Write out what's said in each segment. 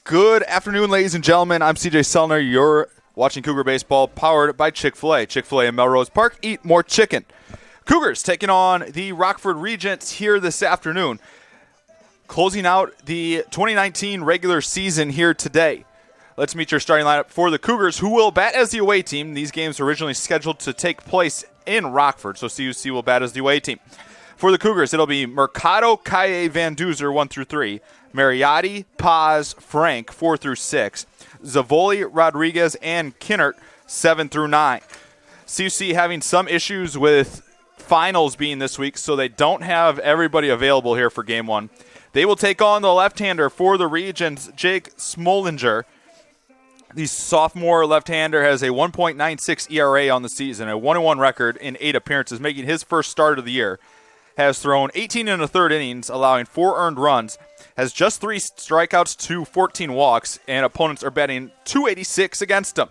Good afternoon, ladies and gentlemen. I'm CJ Selner. You're watching Cougar Baseball, powered by Chick-fil-A. Chick-fil-A in Melrose Park. Eat more chicken. Cougars taking on the Rockford Regents here this afternoon. Closing out the 2019 regular season here today. Let's meet your starting lineup for the Cougars, who will bat as the away team. These games were originally scheduled to take place in Rockford, so CUC will bat as the away team. For the Cougars, it'll be Mercato, Kaye, Van Duzer, 1 through 3. Mariotti, Paz, Frank, 4 through 6. Zavoli, Rodriguez, and Kinnert, 7 through 9. CUC having some issues with finals being this week, so they don't have everybody available here for game one. They will take on the left-hander for the Regents, Jake Smolinger. The sophomore left-hander has a 1.96 ERA on the season, a 1-1 record in 8 appearances, making his first start of the year. Has thrown 18 and a third innings, allowing 4 earned runs, has just 3 strikeouts to 14 walks, and opponents are batting .286 against him.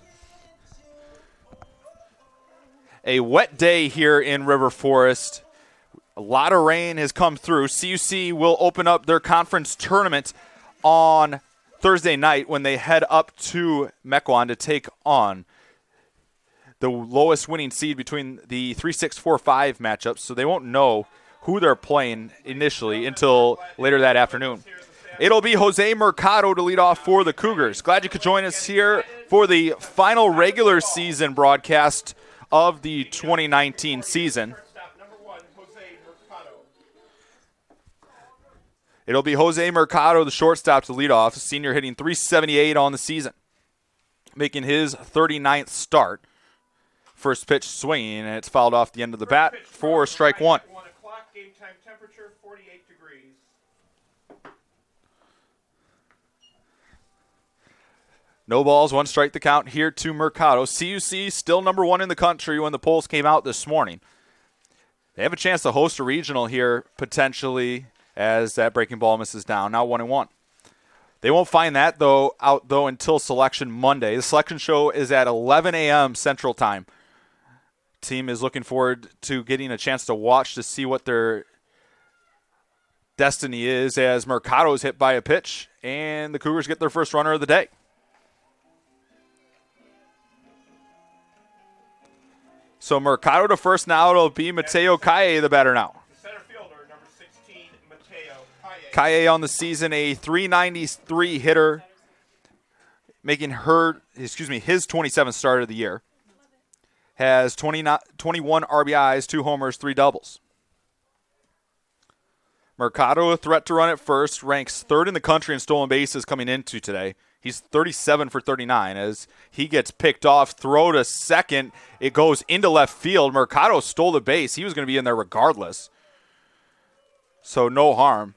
A wet day here in River Forest. A lot of rain has come through. CUC will open up their conference tournament on Thursday night when they head up to Mequon to take on the lowest winning seed between the 3-6-4-5 matchups, so they won't know who they're playing initially until later that afternoon. It'll be Jose Mercado to lead off for the Cougars. Glad you could join us here for the final regular season broadcast of the 2019 season. It'll be Jose Mercado, the shortstop, to lead off. Senior hitting .378 on the season, making his 39th start. First pitch swinging, and it's fouled off the end of the bat for strike one. Game time temperature 48 degrees. No balls, 1 strike the count here to Mercado. CUC still number 1 in the country when the polls came out this morning. They have a chance to host a regional here potentially as that breaking ball misses down. Now 1-1. They won't find that out until selection Monday. The selection show is at 11 a.m. Central Time. Team is looking forward to getting a chance to watch to see what their destiny is as Mercado is hit by a pitch and the Cougars get their first runner of the day. So Mercado to first now. It'll be Mateo Kaye, the batter now. The center fielder, number 16, Mateo Kaye. Kaye on the season, a .393 hitter, making his 27th start of the year. Has 21 RBIs, 2 homers, 3 doubles. Mercado, a threat to run at first, ranks 3rd in the country in stolen bases coming into today. He's 37 for 39 as he gets picked off. Throw to second. It goes into left field. Mercado stole the base. He was going to be in there regardless. So no harm.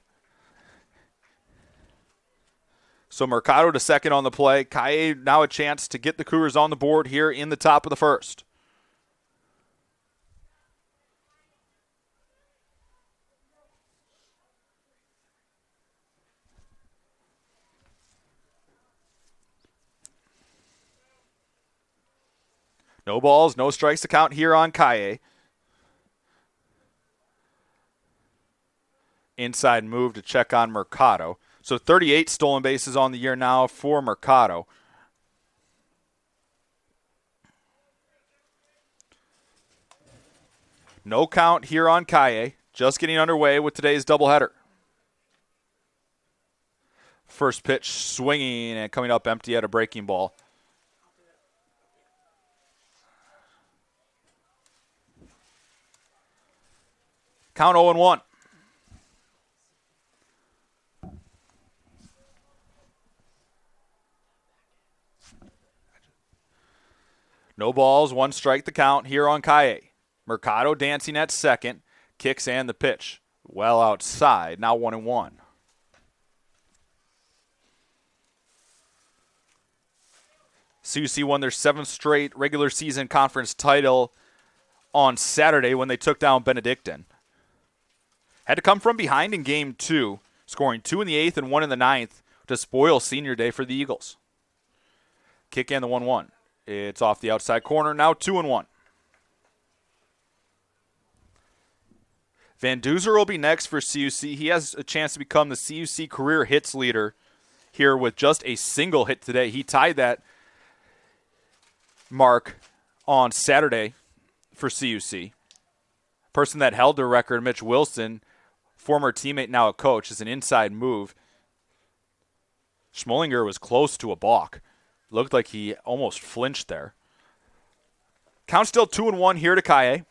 So Mercado to second on the play. Kaye now a chance to get the Cougars on the board here in the top of the first. No balls, no strikes to count here on Kaye. Inside move to check on Mercado. So 38 stolen bases on the year now for Mercado. No count here on Kaye. Just getting underway with today's doubleheader. First pitch swinging and coming up empty at a breaking ball. Count 0-1. No balls, 1 strike the count here on Kaye. Mercado dancing at second. Kicks and the pitch. Well outside. Now 1-1. CUC won their 7th straight regular season conference title on Saturday when they took down Benedictine. Had to come from behind in Game 2, scoring 2 in the 8th and 1 in the 9th to spoil senior day for the Eagles. Kick in the 1-1. It's off the outside corner, now 2-1. Van Duzer will be next for CUC. He has a chance to become the CUC career hits leader here with just a single hit today. He tied that mark on Saturday for CUC. Person that held the record, Mitch Wilson, former teammate, now a coach, is an inside move. Schmolinger was close to a balk. Looked like he almost flinched there. Count still 2-1 here to Kaye.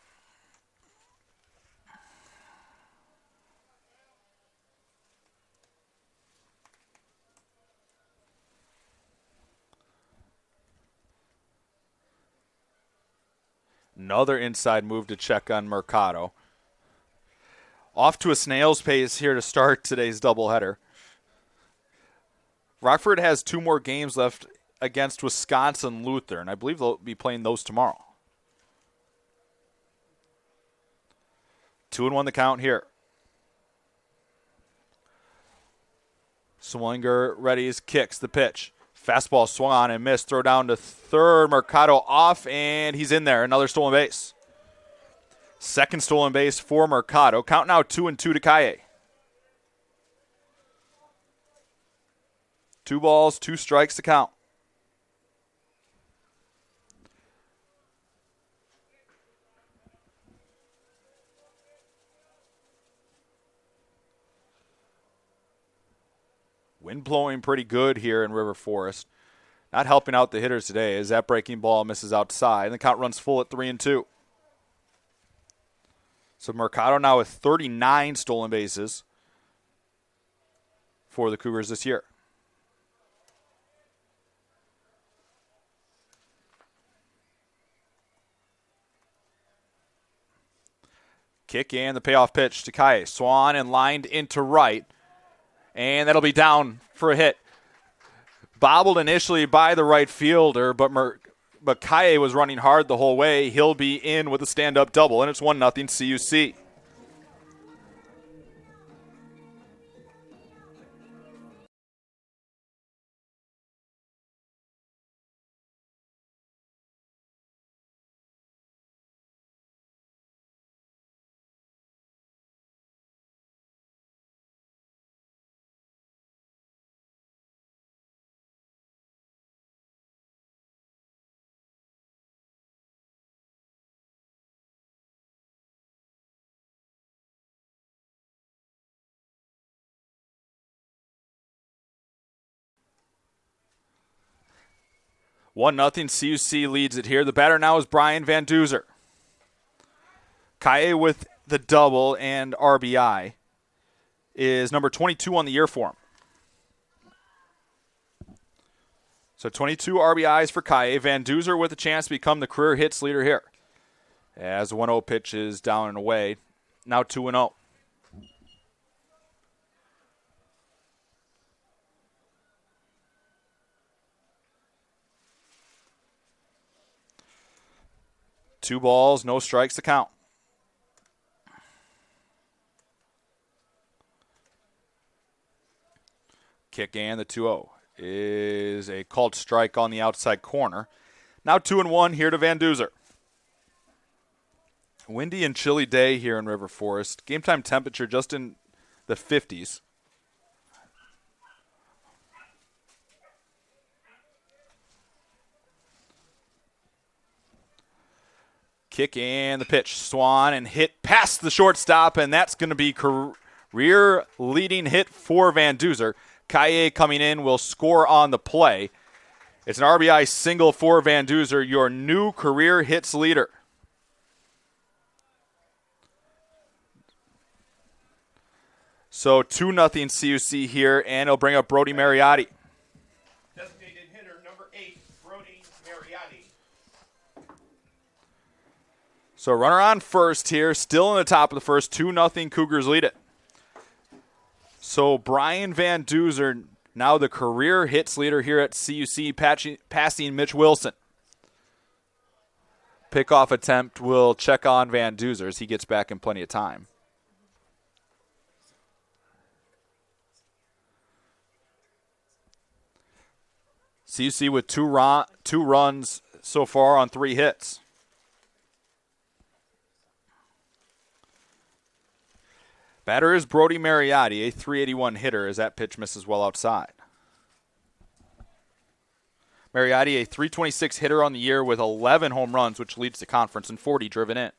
Another inside move to check on Mercato. Off to a snail's pace here to start today's doubleheader. Rockford has 2 more games left against Wisconsin Lutheran. I believe they'll be playing those tomorrow. 2-1 the count here. Schmolinger readies, kicks the pitch. Fastball swung on and missed. Throw down to third. Mercato off, and he's in there. Another stolen base. Second stolen base for Mercato. Count now 2-2 to Kaye. 2 balls, 2 strikes to count. Wind blowing pretty good here in River Forest. Not helping out the hitters today as that breaking ball misses outside. And the count runs full at 3-2. So Mercato now with 39 stolen bases for the Cougars this year. Kick and the payoff pitch to Kaye. Swan and lined into right. And that'll be down for a hit. Bobbled initially by the right fielder, but Kaye was running hard the whole way. He'll be in with a stand-up double, and it's 1-0 CUC. One nothing. CUC leads it here. The batter now is Brian Van Duzer. Kaye with the double and RBI is number 22 on the year for him. So 22 RBIs for Kaye. Van Duzer with a chance to become the career hits leader here. As the 1-0 pitch is down and away. Now 2-0. Two balls, no strikes to count. Kick and the 2-0 is a called strike on the outside corner. Now 2-1 here to Van Duzer. Windy and chilly day here in River Forest. Game time temperature just in the 50s. Kick and the pitch. Swan and hit past the shortstop, and that's going to be career leading hit for Van Duzer. Kaye coming in will score on the play. It's an RBI single for Van Duzer, your new career hits leader. So 2-0 CUC here, and it'll bring up Brody Mariotti. Designated hitter number 8, Brody Mariotti. So runner on first here, still in the top of the first. 2-0 Cougars lead it. So Brian Van Duzer, now the career hits leader here at CUC, passing Mitch Wilson. Pickoff attempt will check on Van Duzer as he gets back in plenty of time. CUC with two runs so far on 3 hits. Batter is Brody Mariotti, a .381 hitter, as that pitch misses well outside. Mariotti, a .326 hitter on the year with 11 home runs, which leads the conference, and 40 driven in.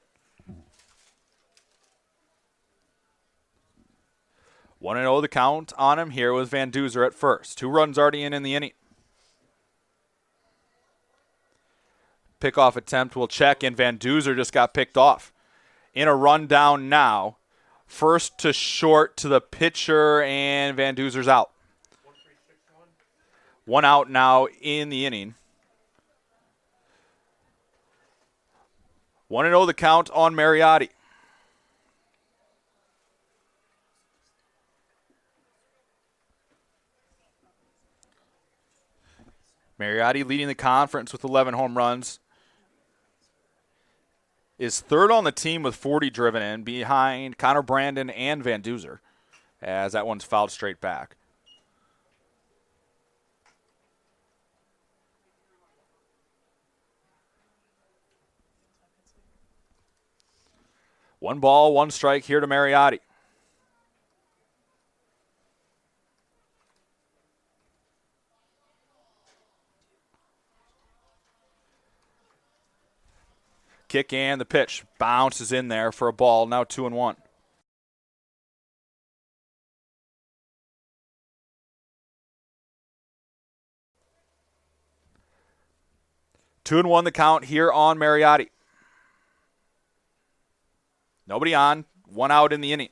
1-0 the count on him here with Van Duzer at first. 2 runs already in the inning. Pickoff attempt will check, and Van Duzer just got picked off. In a rundown now. First to short to the pitcher, and Van Duzer's out. 1 out now in the inning. 1-0 the count on Mariotti. Mariotti leading the conference with 11 home runs. Is third on the team with 40 driven in, behind Connor Brandon and Van Duzer, as that one's fouled straight back. One ball, 1 strike here to Mariotti. Kick and the pitch. Bounces in there for a ball. Now 2-1. Two and one the count here on Mariotti. Nobody on. 1 out in the inning.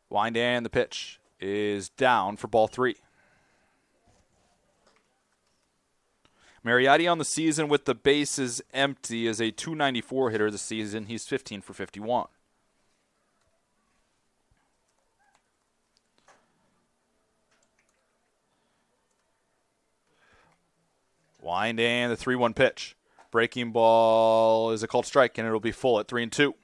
Wind and the pitch is down for ball 3. Mariotti on the season with the bases empty is a .294 hitter this season. He's 15 for 51. Wind and the 3-1 pitch. Breaking ball is a called strike, and it'll be full at 3-2.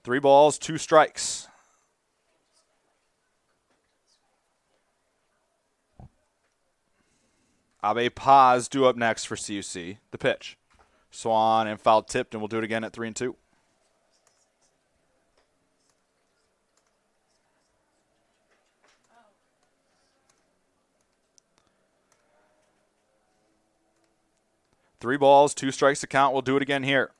3 balls, 2 strikes. Abe Paz due up next for CUC. The pitch. Swan and foul tipped, and we'll do it again at 3-2. Three balls, 2 strikes to count. We'll do it again here.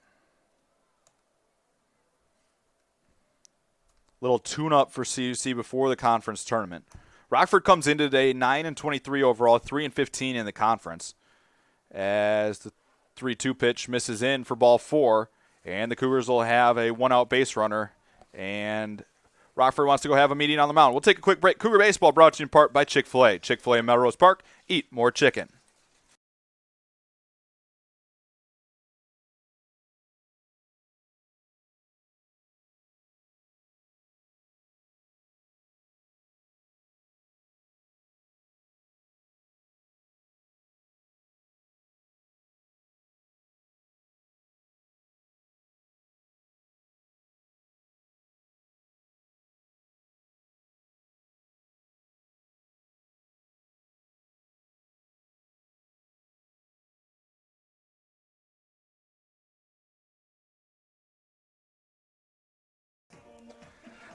Little tune-up for CUC before the conference tournament. Rockford comes in today 9-23 overall, 3-15 in the conference. As the 3-2 pitch misses in for ball 4, and the Cougars will have a 1-out base runner. And Rockford wants to go have a meeting on the mound. We'll take a quick break. Cougar Baseball brought to you in part by Chick-fil-A. Chick-fil-A in Melrose Park. Eat more chicken.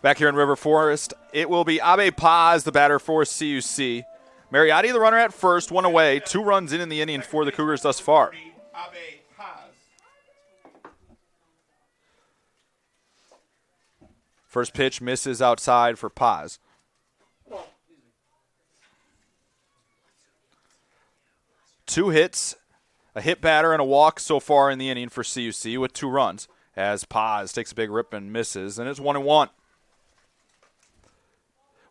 Back here in River Forest, it will be Abe Paz, the batter for CUC. Mariotti, the runner at first, 1 away. 2 runs in the inning for the Cougars thus far. Abe Paz. First pitch misses outside for Paz. Two hits, a hit batter, and a walk so far in the inning for CUC with 2 runs. As Paz takes a big rip and misses, and it's 1-1.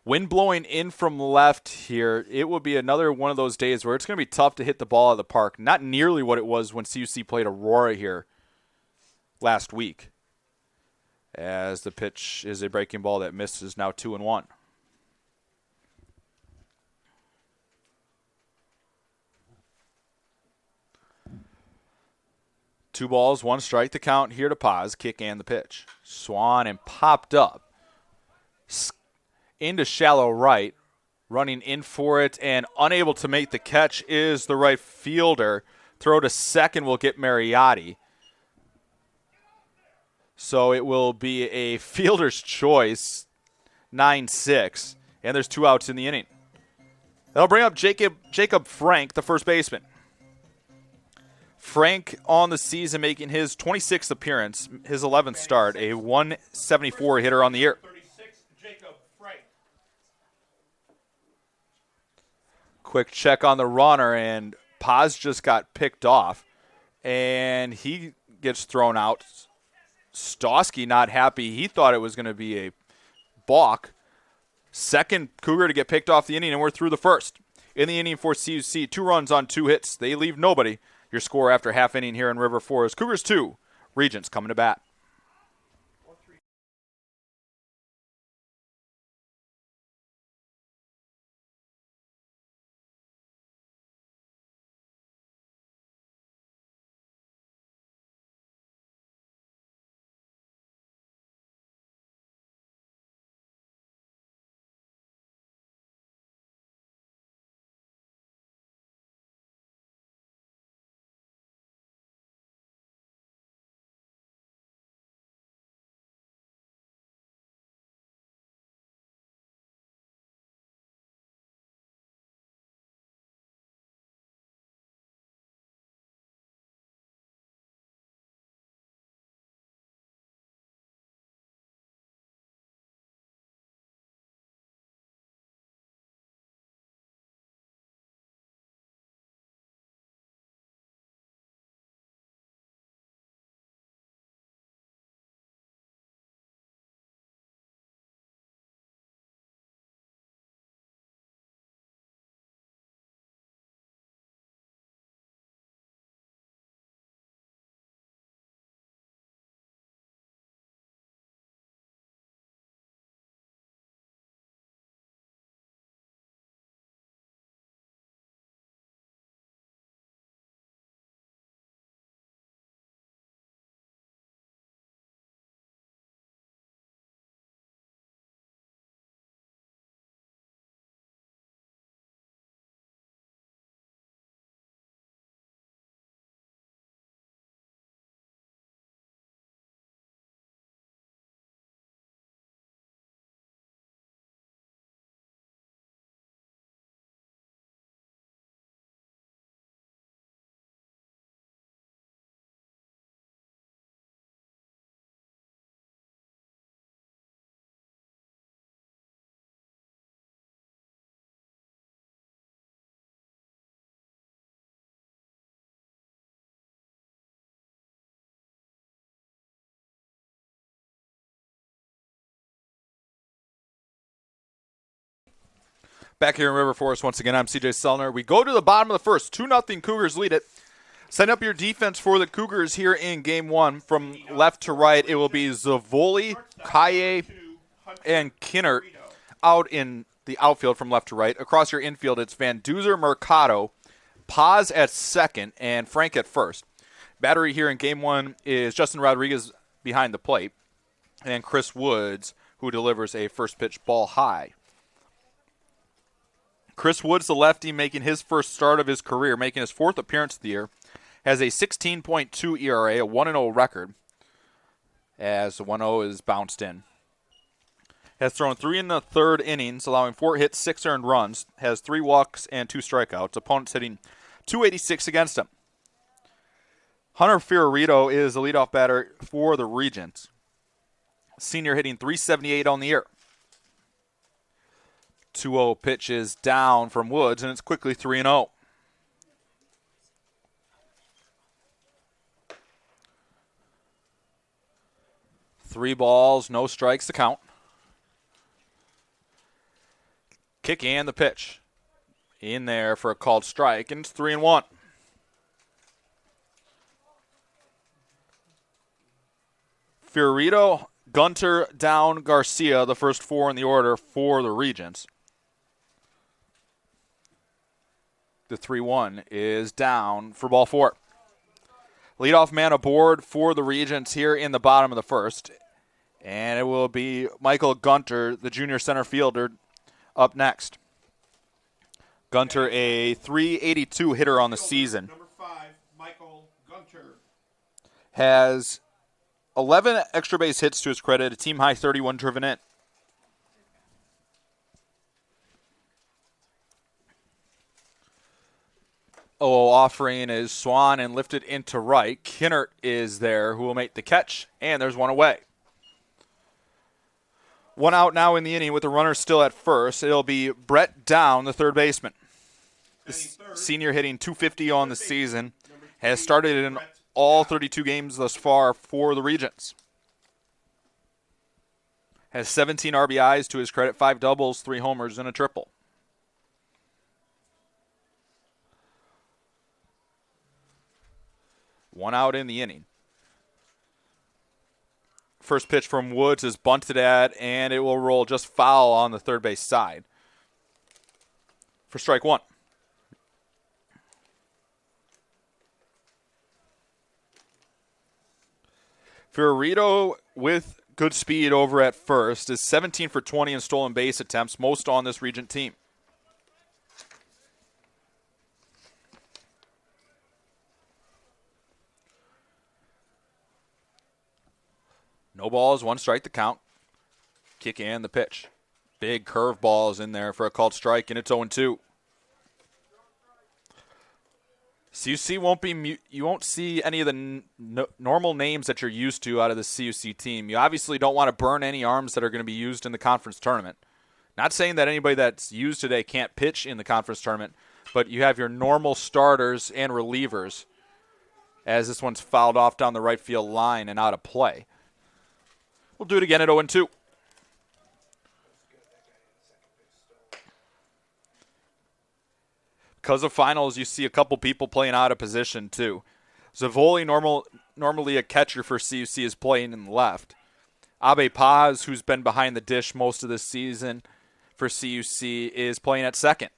Wind blowing in from left here. It will be another one of those days where it's going to be tough to hit the ball out of the park. Not nearly what it was when CUC played Aurora here last week. As the pitch is a breaking ball that misses, now 2-1. Two balls, 1 strike. The count here to Paz. Kick and the pitch. Swan and popped up. Into shallow right. Running in for it and unable to make the catch is the right fielder. Throw to second will get Mariotti. So it will be a fielder's choice, 9-6. And there's 2 outs in the inning. That'll bring up Jacob Frank, the first baseman. Frank on the season making his 26th appearance, his 11th start, a 174 hitter on the year. 36, Jacob Frank. Quick check on the runner, and Paz just got picked off, and he gets thrown out. Stosky not happy. He thought it was going to be a balk. Second Cougar to get picked off the inning, and we're through the first. In the inning for CUC, 2 runs on 2 hits. They leave nobody. Your score after half inning here in River Forest. Cougars 2, Regents coming to bat. Back here in River Forest once again, I'm CJ Sellner. We go to the bottom of the first. 2-0 Cougars lead it. Set up your defense for the Cougars here in Game 1. From left to right, it will be Zavoli, Kaye, and Kinner out in the outfield from left to right. Across your infield, it's Van Duzer, Mercato, Paz at second, and Frank at first. Battery here in Game 1 is Justin Rodriguez behind the plate, and Chris Woods, who delivers a first pitch ball high. Chris Woods, the lefty, making his first start of his career, making his 4th appearance of the year, has a 16.2 ERA, a 1-0 record, as the 1-0 is bounced in. Has thrown 3 in the 3rd innings, allowing 4 hits, 6 earned runs, has 3 walks and 2 strikeouts. Opponents hitting .286 against him. Hunter Fiorito is the leadoff batter for the Regents. Senior hitting .378 on the year. 2-0 pitch is down from Woods, and it's quickly 3-0. Three balls, no strikes to count. Kick and the pitch. In there for a called strike, and it's 3-1. Fiorito, Gunter, Down, Garcia, the first 4 in the order for the Regents. The 3-1 is down for ball 4. Leadoff man aboard for the Regents here in the bottom of the first. And it will be Michael Gunter, the junior center fielder, up next. Gunter, a .382 hitter on the season. Number 5, Michael Gunter. Has 11 extra base hits to his credit, a team high 31 driven in. offering is Swan and lifted into right. Kinnert is there who will make the catch, and there's one away. One out now in the inning with the runner still at first. It'll be Brett Down, the third baseman. The senior hitting .250 on the season, has started in all 32 games thus far for the Regents. Has 17 RBIs to his credit, 5 doubles, 3 homers, and a triple. One out in the inning. First pitch from Woods is bunted at, and it will roll just foul on the third base side for strike one. Fiorito with good speed over at first is 17 for 20 in stolen base attempts, most on this Regent team. No balls, 1 strike to count. Kick and the pitch. Big curve balls in there for a called strike, and it's 0-2. CUC you won't see any of the normal names that you're used to out of the CUC team. You obviously don't want to burn any arms that are going to be used in the conference tournament. Not saying that anybody that's used today can't pitch in the conference tournament, but you have your normal starters and relievers, as this one's fouled off down the right field line and out of play. We'll do it again at 0-2. Because of finals, you see a couple people playing out of position too. Zavoli, normally a catcher for CUC, is playing in the left. Abe Paz, who's been behind the dish most of the season for CUC, is playing at second.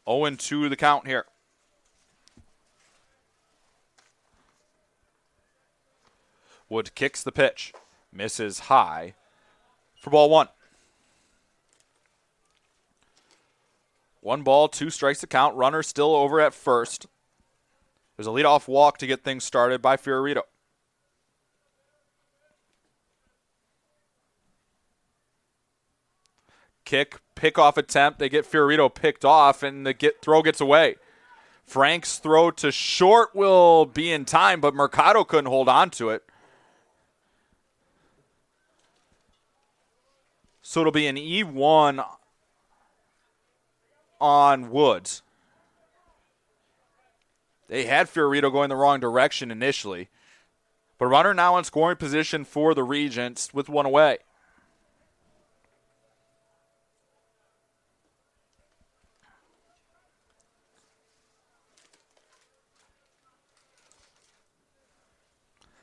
0-2 the count here. Wood kicks the pitch. Misses high for ball 1. 1 ball, 2 strikes to count. Runner still over at first. There's a leadoff walk to get things started by Fiorito. Pick-off attempt. They get Fiorito picked off, and the throw gets away. Frank's throw to short will be in time, but Mercato couldn't hold on to it. So it'll be an E1 on Woods. They had Fiorito going the wrong direction initially, but runner now in scoring position for the Regents with 1 away.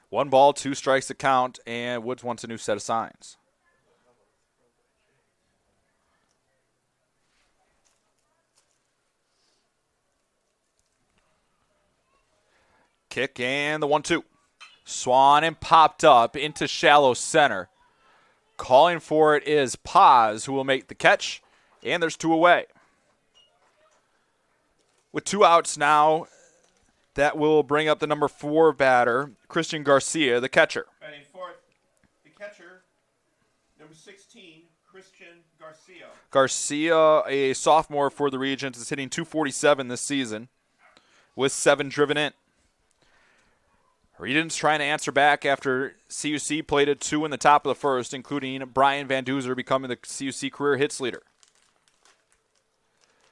One ball, 2 strikes to count, and Woods wants a new set of signs. Kick and the 1-2. Swan and popped up into shallow center. Calling for it is Paz, who will make the catch, and there's 2 away. With 2 outs now, that will bring up the number 4 batter, Christian Garcia, the catcher. Batting fourth, the catcher, number 16, Christian Garcia. Garcia, a sophomore for the Regents, is hitting .247 this season with 7 driven in. Regents trying to answer back after CUC played at 2 in the top of the first, including Brian Van Duzer becoming the CUC career hits leader.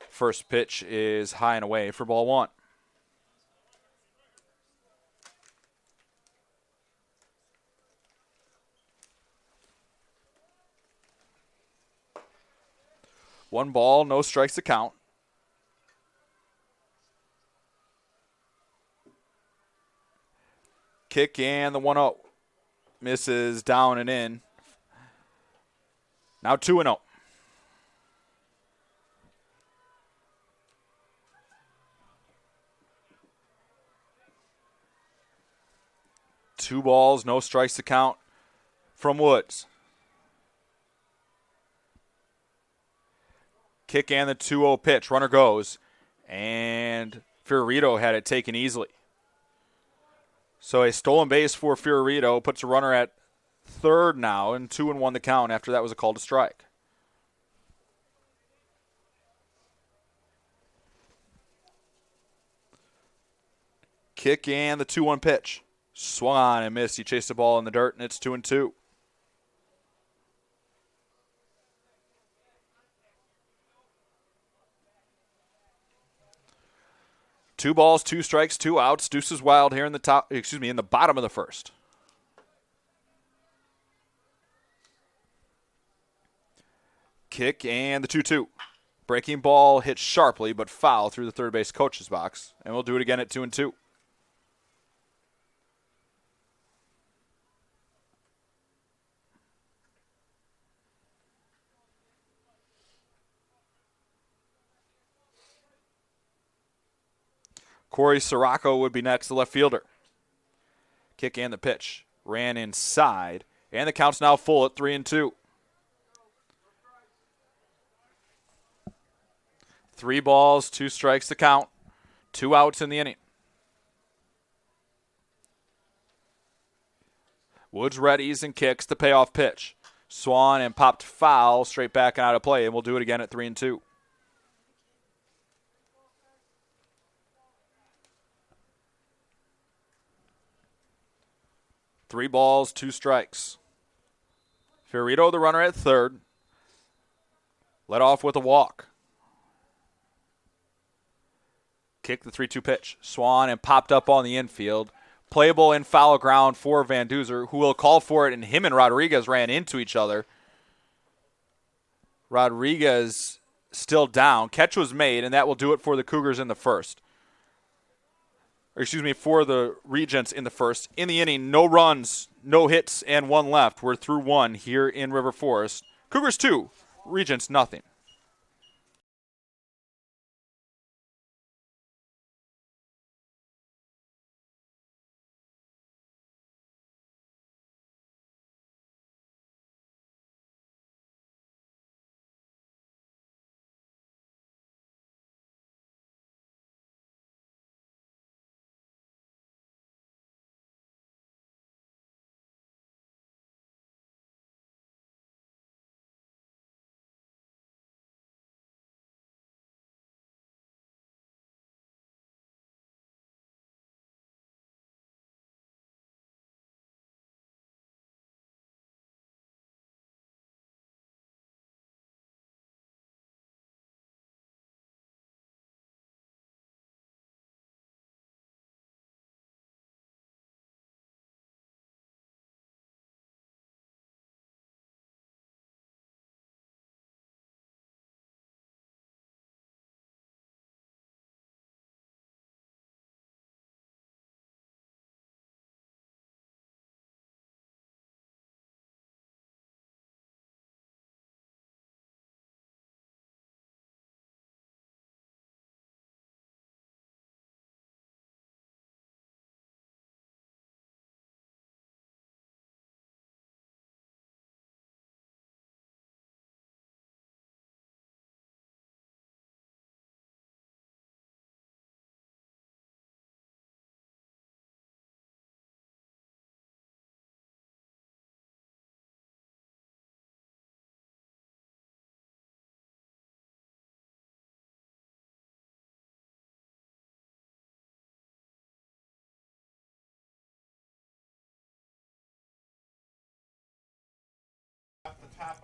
First pitch is high and away for ball 1. One ball, no strikes to count. Kick and the 1-0. Misses down and in. Now 2-0. Two balls, no strikes to count from Woods. Kick and the 2-0 pitch. Runner goes. And Fiorito had it taken easily. So a stolen base for Fiorito puts a runner at third now, and 2-1 the count after that was a call to strike. Kick and the 2-1 pitch. Swung on and missed. He chased the ball in the dirt, and it's 2-2. Two balls, 2 strikes, 2 outs. Deuces wild here in the bottom of the first. Kick and the 2-2. Breaking ball hit sharply but foul through the third base coach's box. And we'll do it again at 2-2. Corey Sirocco would be next, the left fielder. Kick and the pitch. Ran inside. And the count's now full at 3-2. 3 balls, 2 strikes to count. 2 outs in the inning. Woods readies and kicks the payoff pitch. Swan and popped foul straight back and out of play, and we'll do it again at 3-2. Three balls, 2 strikes. Fiorito, the runner at third, led off with a walk. Kick the 3-2 pitch. Swan and popped up on the infield. Playable in foul ground for Van Duzer, who will call for it, and him and Rodriguez ran into each other. Rodriguez still down. Catch was made, and that will do it for the Cougars in the first. For the Regents in the first. In the inning, no runs, no hits, and 1 left. We're through 1 here in River Forest. Cougars 2, Regents nothing.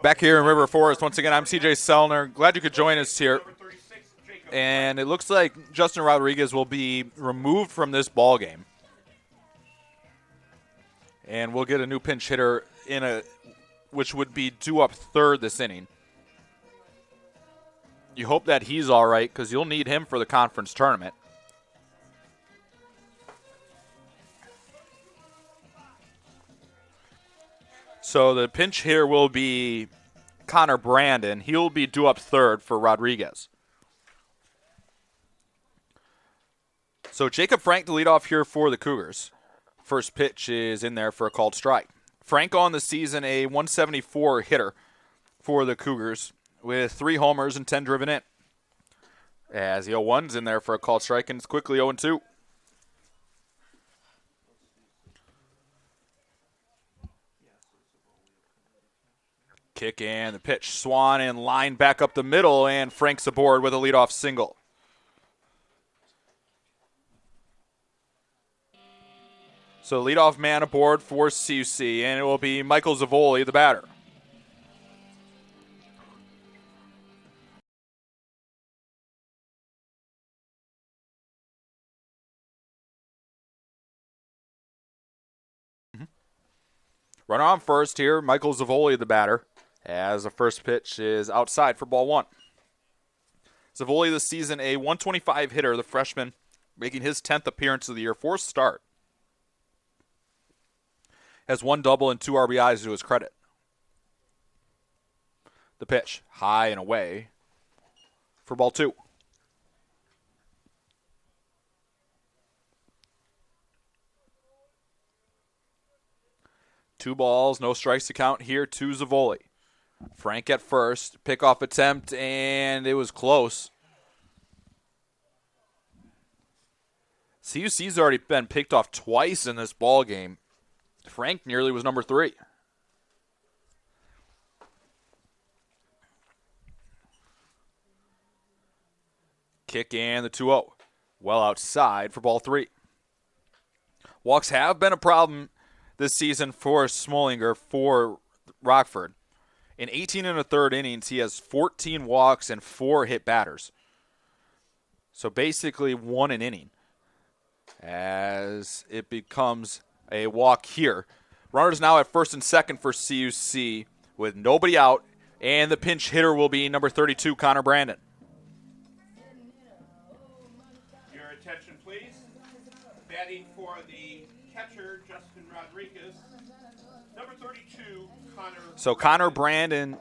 Back here in River Forest, once again, I'm CJ Sellner. Glad you could join us here. And it looks like Justin Rodriguez will be removed from this ball game. And we'll get a new pinch hitter which would be due up third this inning. You hope that he's all right because you'll need him for the conference tournament. So the pinch hitter will be Connor Brandon. He'll be due up third for Rodriguez. So Jacob Frank to lead off here for the Cougars. First pitch is in there for a called strike. Frank on the season, a 174 hitter for the Cougars with 3 homers and 10 driven in. As the 0-1's in there for a called strike, and it's quickly 0-2. Kick and the pitch. Swan in line back up the middle, and Frank's aboard with a leadoff single. So leadoff man aboard for CUC, and it will be Michael Zavoli, the batter. Runner on first here, Michael Zavoli, the batter, as the first pitch is outside for ball one. Zavoli this season a 125 hitter, the freshman making his 10th appearance of the year, fourth start. Has one double and 2 RBIs to his credit. The pitch, high and away for ball two. Two balls, no strikes to count here to Zavoli. Frank at first, pickoff attempt, and it was close. CUC's already been picked off twice in this ball game. Frank nearly was number 3. Kick and the 2-0. Well outside for ball 3. Walks have been a problem this season for Smolinger for Rockford. In 18 and a third innings, he has 14 walks and 4 hit batters. So basically 1 an inning as it becomes a walk here. Runners now at first and second for CUC with nobody out, and the pinch hitter will be number 32, Connor Brandon. Your attention, please. Batting for the catcher, Justin Rodriguez. Number 32, Connor. So Connor Brandon,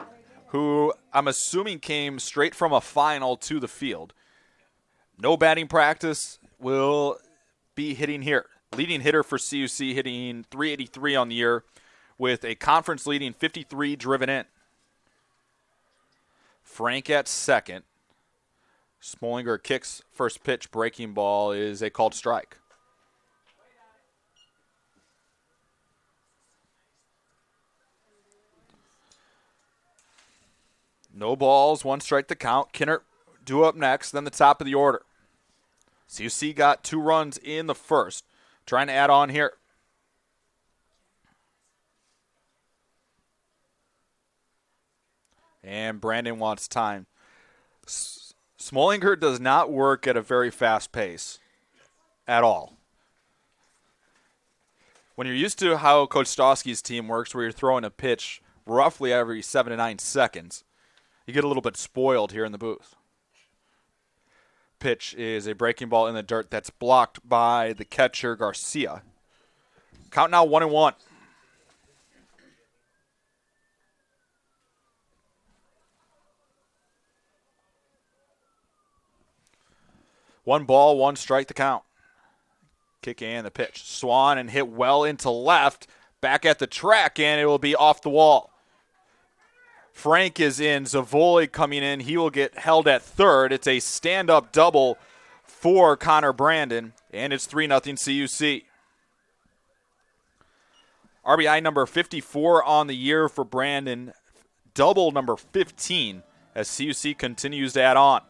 who I'm assuming came straight from a final to the field. No batting practice, will be hitting here. Leading hitter for CUC, hitting .383 on the year with a conference leading 53 driven in. Frank at second. Smolinger kicks first pitch, breaking ball is a called strike. No balls, 1 strike to count. Kinner due up next, then the top of the order. CUC got 2 runs in the first. Trying to add on here. And Brandon wants time. Smolinger does not work at a very fast pace at all. When you're used to how Coach Stosky's team works, where you're throwing a pitch roughly every 7 to 9 seconds, you get a little bit spoiled here in the booth. Pitch is a breaking ball in the dirt that's blocked by the catcher, Garcia. Count now 1-1. One ball, 1 strike to count. Kick and the pitch. Swan and hit well into left. Back at the track, and it will be off the wall. Frank is in. Zavoli coming in. He will get held at third. It's a stand-up double for Connor Brandon, and it's 3-0 CUC. RBI number 54 on the year for Brandon. Double number 15 as CUC continues to add on.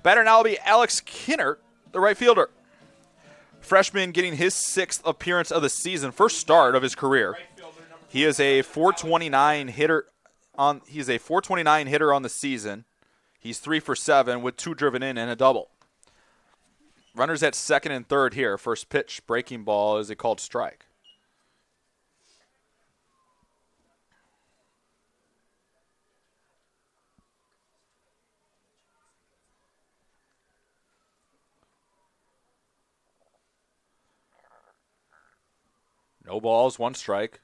Batter now will be Alec Skinner, the right fielder. Freshman getting his 6th appearance of the season, first start of his career. He is a .429 hitter. He's a .429 hitter on the season. He's 3 for 7 with 2 driven in and a double. Runners at second and third here. First pitch, breaking ball is a called strike. No balls, 1 strike.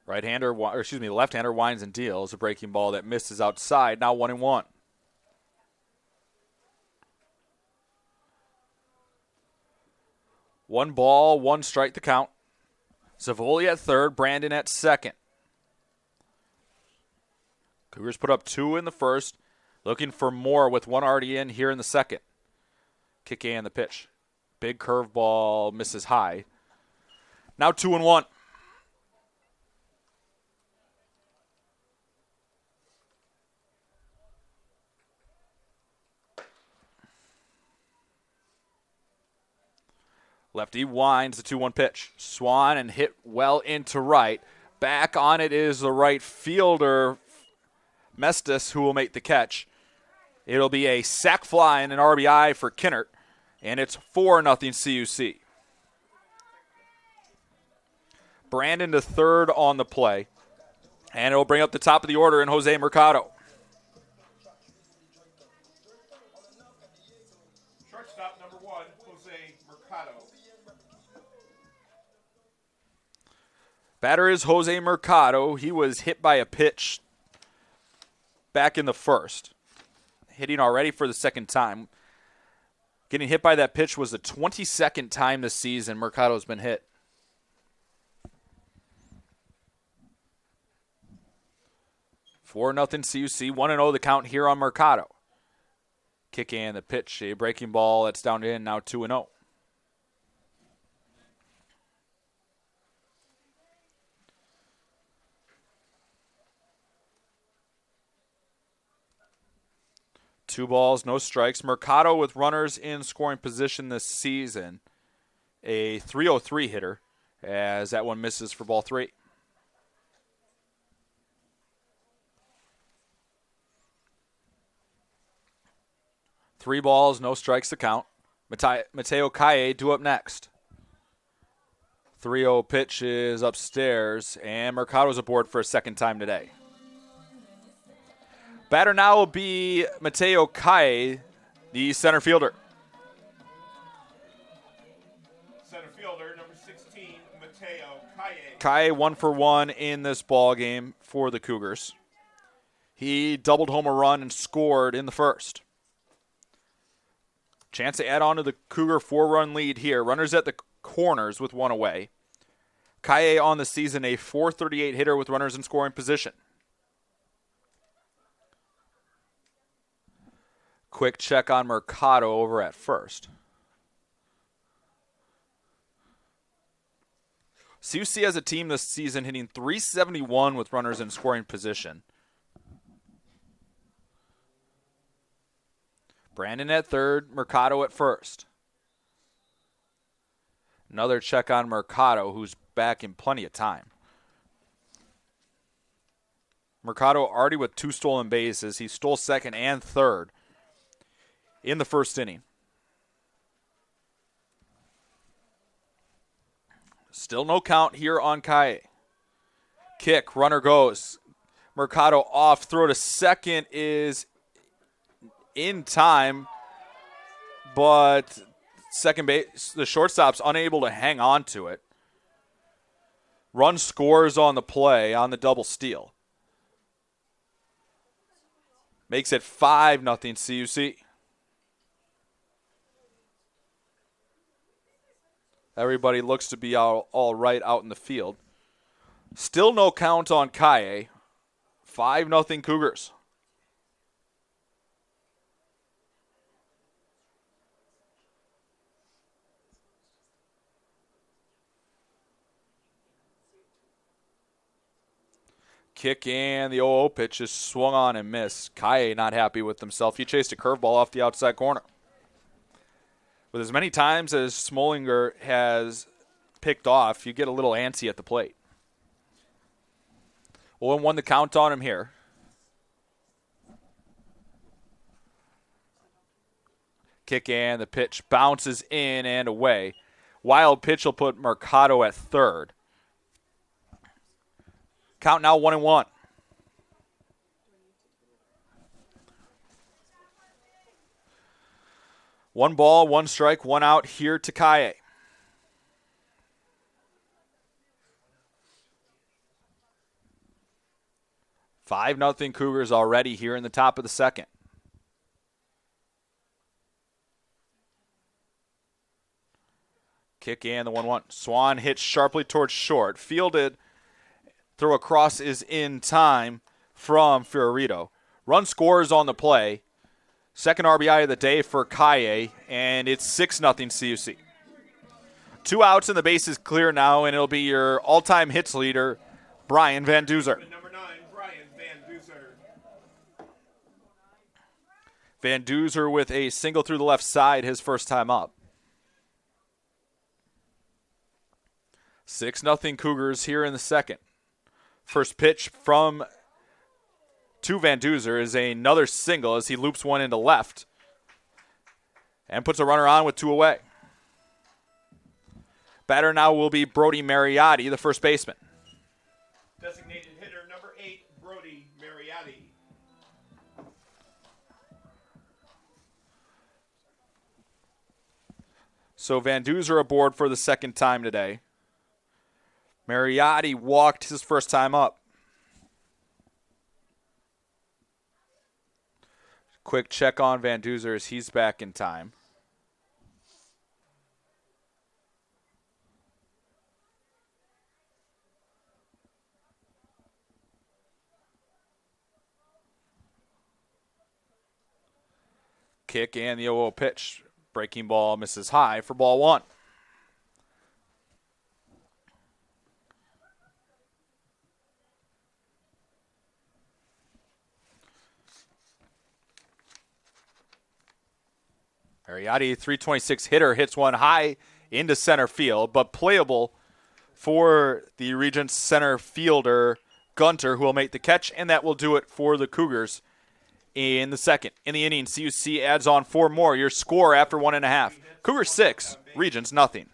Left-hander winds and deals. A breaking ball that misses outside. Now 1-1. One ball, 1 strike to count. Zavoli at third, Brandon at second. Cougars put up 2 in the first. Looking for more with 1 already in here in the second. Kick and the pitch. Big curveball, misses high. Now 2-1. Lefty winds the 2-1 pitch. Swan and hit well into right. Back on it is the right fielder, Mestis, who will make the catch. It'll be a sac fly and an RBI for Kinnert, and it's 4-0 CUC. Brandon to third on the play, and it'll bring up the top of the order in Jose Mercado. Shortstop number 1, Jose Mercado. Batter is Jose Mercado. He was hit by a pitch back in the first. Hitting already for the second time. Getting hit by that pitch was the 22nd time this season Mercado's been hit. Four nothing CUC, 1-0 the count here on Mercado. Kick in the pitch, a breaking ball that's down to in, now 2-0. Two balls, no strikes. Mercado with runners in scoring position this season. A 303 hitter as that one misses for ball 3. Three balls, no strikes to count. Mateo Calle due up next. 3-0 pitch is upstairs, and Mercado's aboard for a second time today. Batter now will be Mateo Calle, the center fielder. Center fielder, number 16, Mateo Calle. Calle 1-for-1 in this ball game for the Cougars. He doubled home a run and scored in the first. Chance to add on to the Cougar 4-run lead here. Runners at the corners with one away. Calle on the season a .438 hitter with runners in scoring position. Quick check on Mercado over at first. CUC as a team this season hitting .371 with runners in scoring position. Brandon at third, Mercado at first. Another check on Mercado, who's back in plenty of time. Mercado already with 2 stolen bases. He stole second and third in the first inning. Still no count here on Calle. Kick, runner goes. Mercado off, throw to second is in time, but second base, the shortstop's unable to hang on to it. Run scores on the play on the double steal. Makes it 5-0 CUC. Everybody looks to be all right out in the field. Still no count on Calle. 5-0 Cougars. Kick and the 0-0 pitch is swung on and missed. Calle not happy with himself. He chased a curveball off the outside corner. With as many times as Smolinger has picked off, you get a little antsy at the plate. 0-1 the count on him here. Kick and the pitch bounces in and away. Wild pitch will put Mercado at third. Count now 1-1. One ball, one strike, one out here to Calle. Five nothing Cougars already here in the top of the second. Kick and the 1-1. Swan hits sharply towards short. Fielded. Throw across is in time from Fiorito. Run scores on the play. Second RBI of the day for Calle, and it's 6-0 CUC. 2 outs and the base is clear now, and it'll be your all-time hits leader, Brian Van Duzer. Number 9, Brian Van Duzer. Van Duzer with a single through the left side his first time up. 6-0 Cougars here in the second. First pitch from to Van Duzer is another single as he loops one into left and puts a runner on with 2 away. Batter now will be Brody Mariotti, the first baseman. Designated hitter number 8, Brody Mariotti. So Van Duzer aboard for the second time today. Mariotti walked his first time up. Quick check on Van Duzer as he's back in time. Kick and the 0-0 pitch. Breaking ball misses high for ball 1. Mariotti, 326 hitter, hits one high into center field, but playable for the Regents center fielder, Gunter, who will make the catch, and that will do it for the Cougars in the second. In the inning, CUC adds on 4 more. Your score after 1.5. Cougars 6, Regents nothing.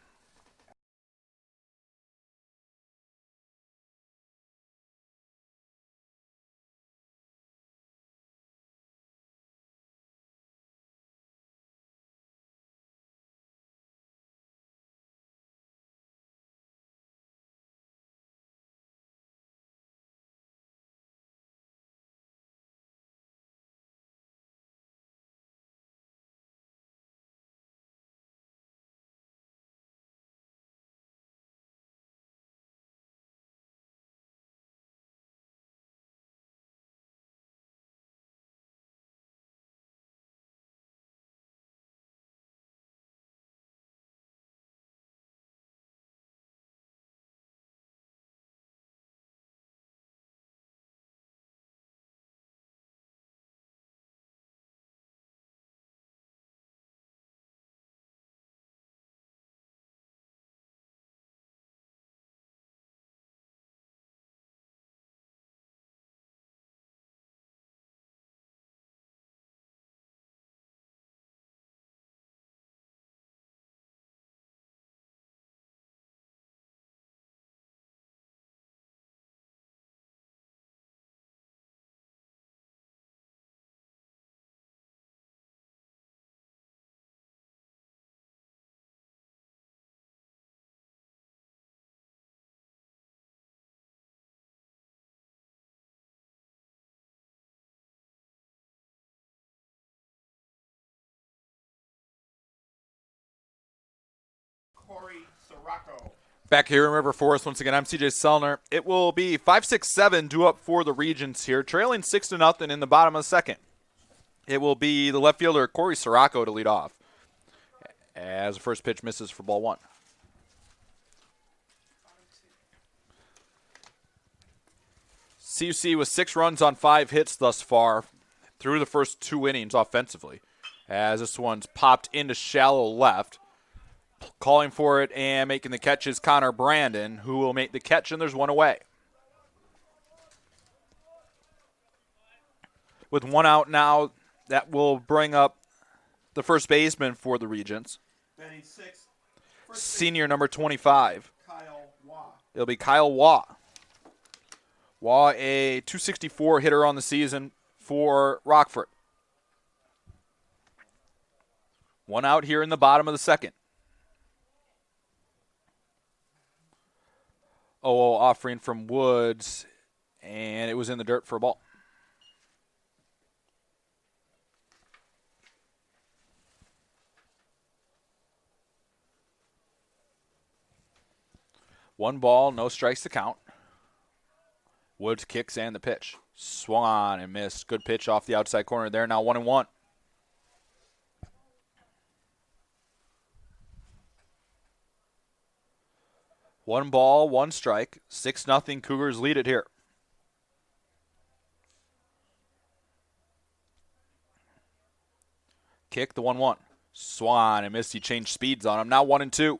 Corey Sirocco. Back here in River Forest, once again, I'm CJ Selner. It will be 5-6-7 due up for the Regents here, trailing 6-0 in the bottom of the second. It will be the left fielder, Corey Sirocco, to lead off as the first pitch misses for ball 1. CUC with 6 runs on 5 hits thus far through the first 2 innings offensively, as this one's popped into shallow left. Calling for it and making the catch is Connor Brandon, who will make the catch, and there's 1 away. With 1 out now, that will bring up the first baseman for the Regents. Batting 6th, Senior number 25. Kyle Waugh. It'll be Kyle Waugh. Waugh, a 264 hitter on the season for Rockford. 1 out here in the bottom of the second. 0-0 offering from Woods, and it was in the dirt for a ball. One ball, no strikes to count. Woods kicks and the pitch. Swung on and missed. Good pitch off the outside corner there. Now 1-1. One ball, 1 strike. 6-0 Cougars lead it here. Kick the 1-1. Swung on and missed. He changed speeds on him. Now 1-2.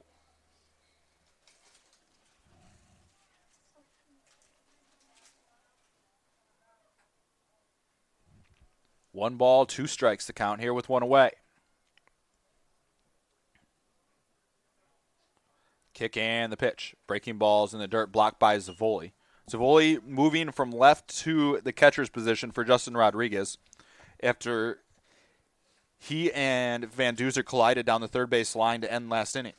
1 ball, 2 strikes to count here with 1 away. Kick and the pitch. Breaking balls in the dirt, blocked by Zavoli. Zavoli moving from left to the catcher's position for Justin Rodriguez after he and Van Duzer collided down the third base line to end last inning.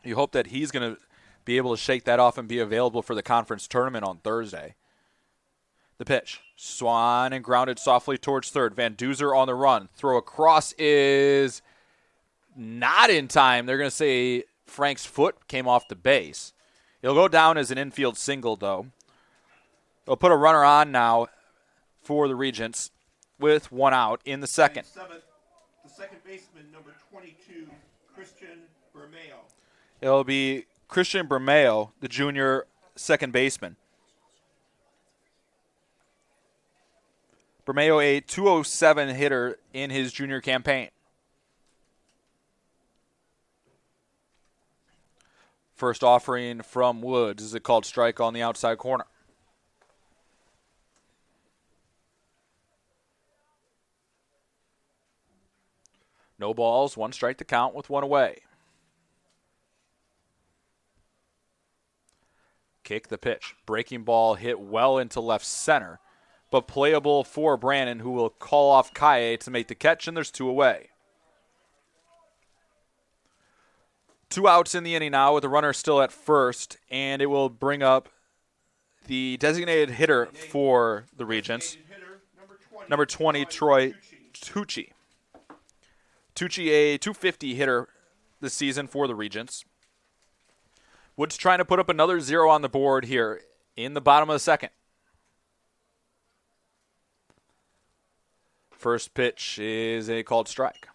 You hope that he's going to be able to shake that off and be available for the conference tournament on Thursday. The pitch. Swung and grounded softly towards third. Van Duzer on the run. Throw across is not in time. They're going to say Frank's foot came off the base. It'll go down as an infield single, though. They'll put a runner on now for the Regents with 1 out in the second. Seventh, the second baseman, number 22, Christian Bermeo. It'll be Christian Bermeo, the junior second baseman. Bermeo, a .207 hitter in his junior campaign. First offering from Woods is a called strike on the outside corner. No balls, 1 strike to count with 1 away. Kick the pitch. Breaking ball hit well into left center, but playable for Brandon, who will call off Kaye to make the catch, and there's 2 away. 2 outs in the inning now with the runner still at first, and it will bring up the designated hitter for the Regents, number 20, Troy Tucci. Tucci, a .250 hitter this season for the Regents. Woods trying to put up another 0 on the board here in the bottom of the second. First pitch is a called strike.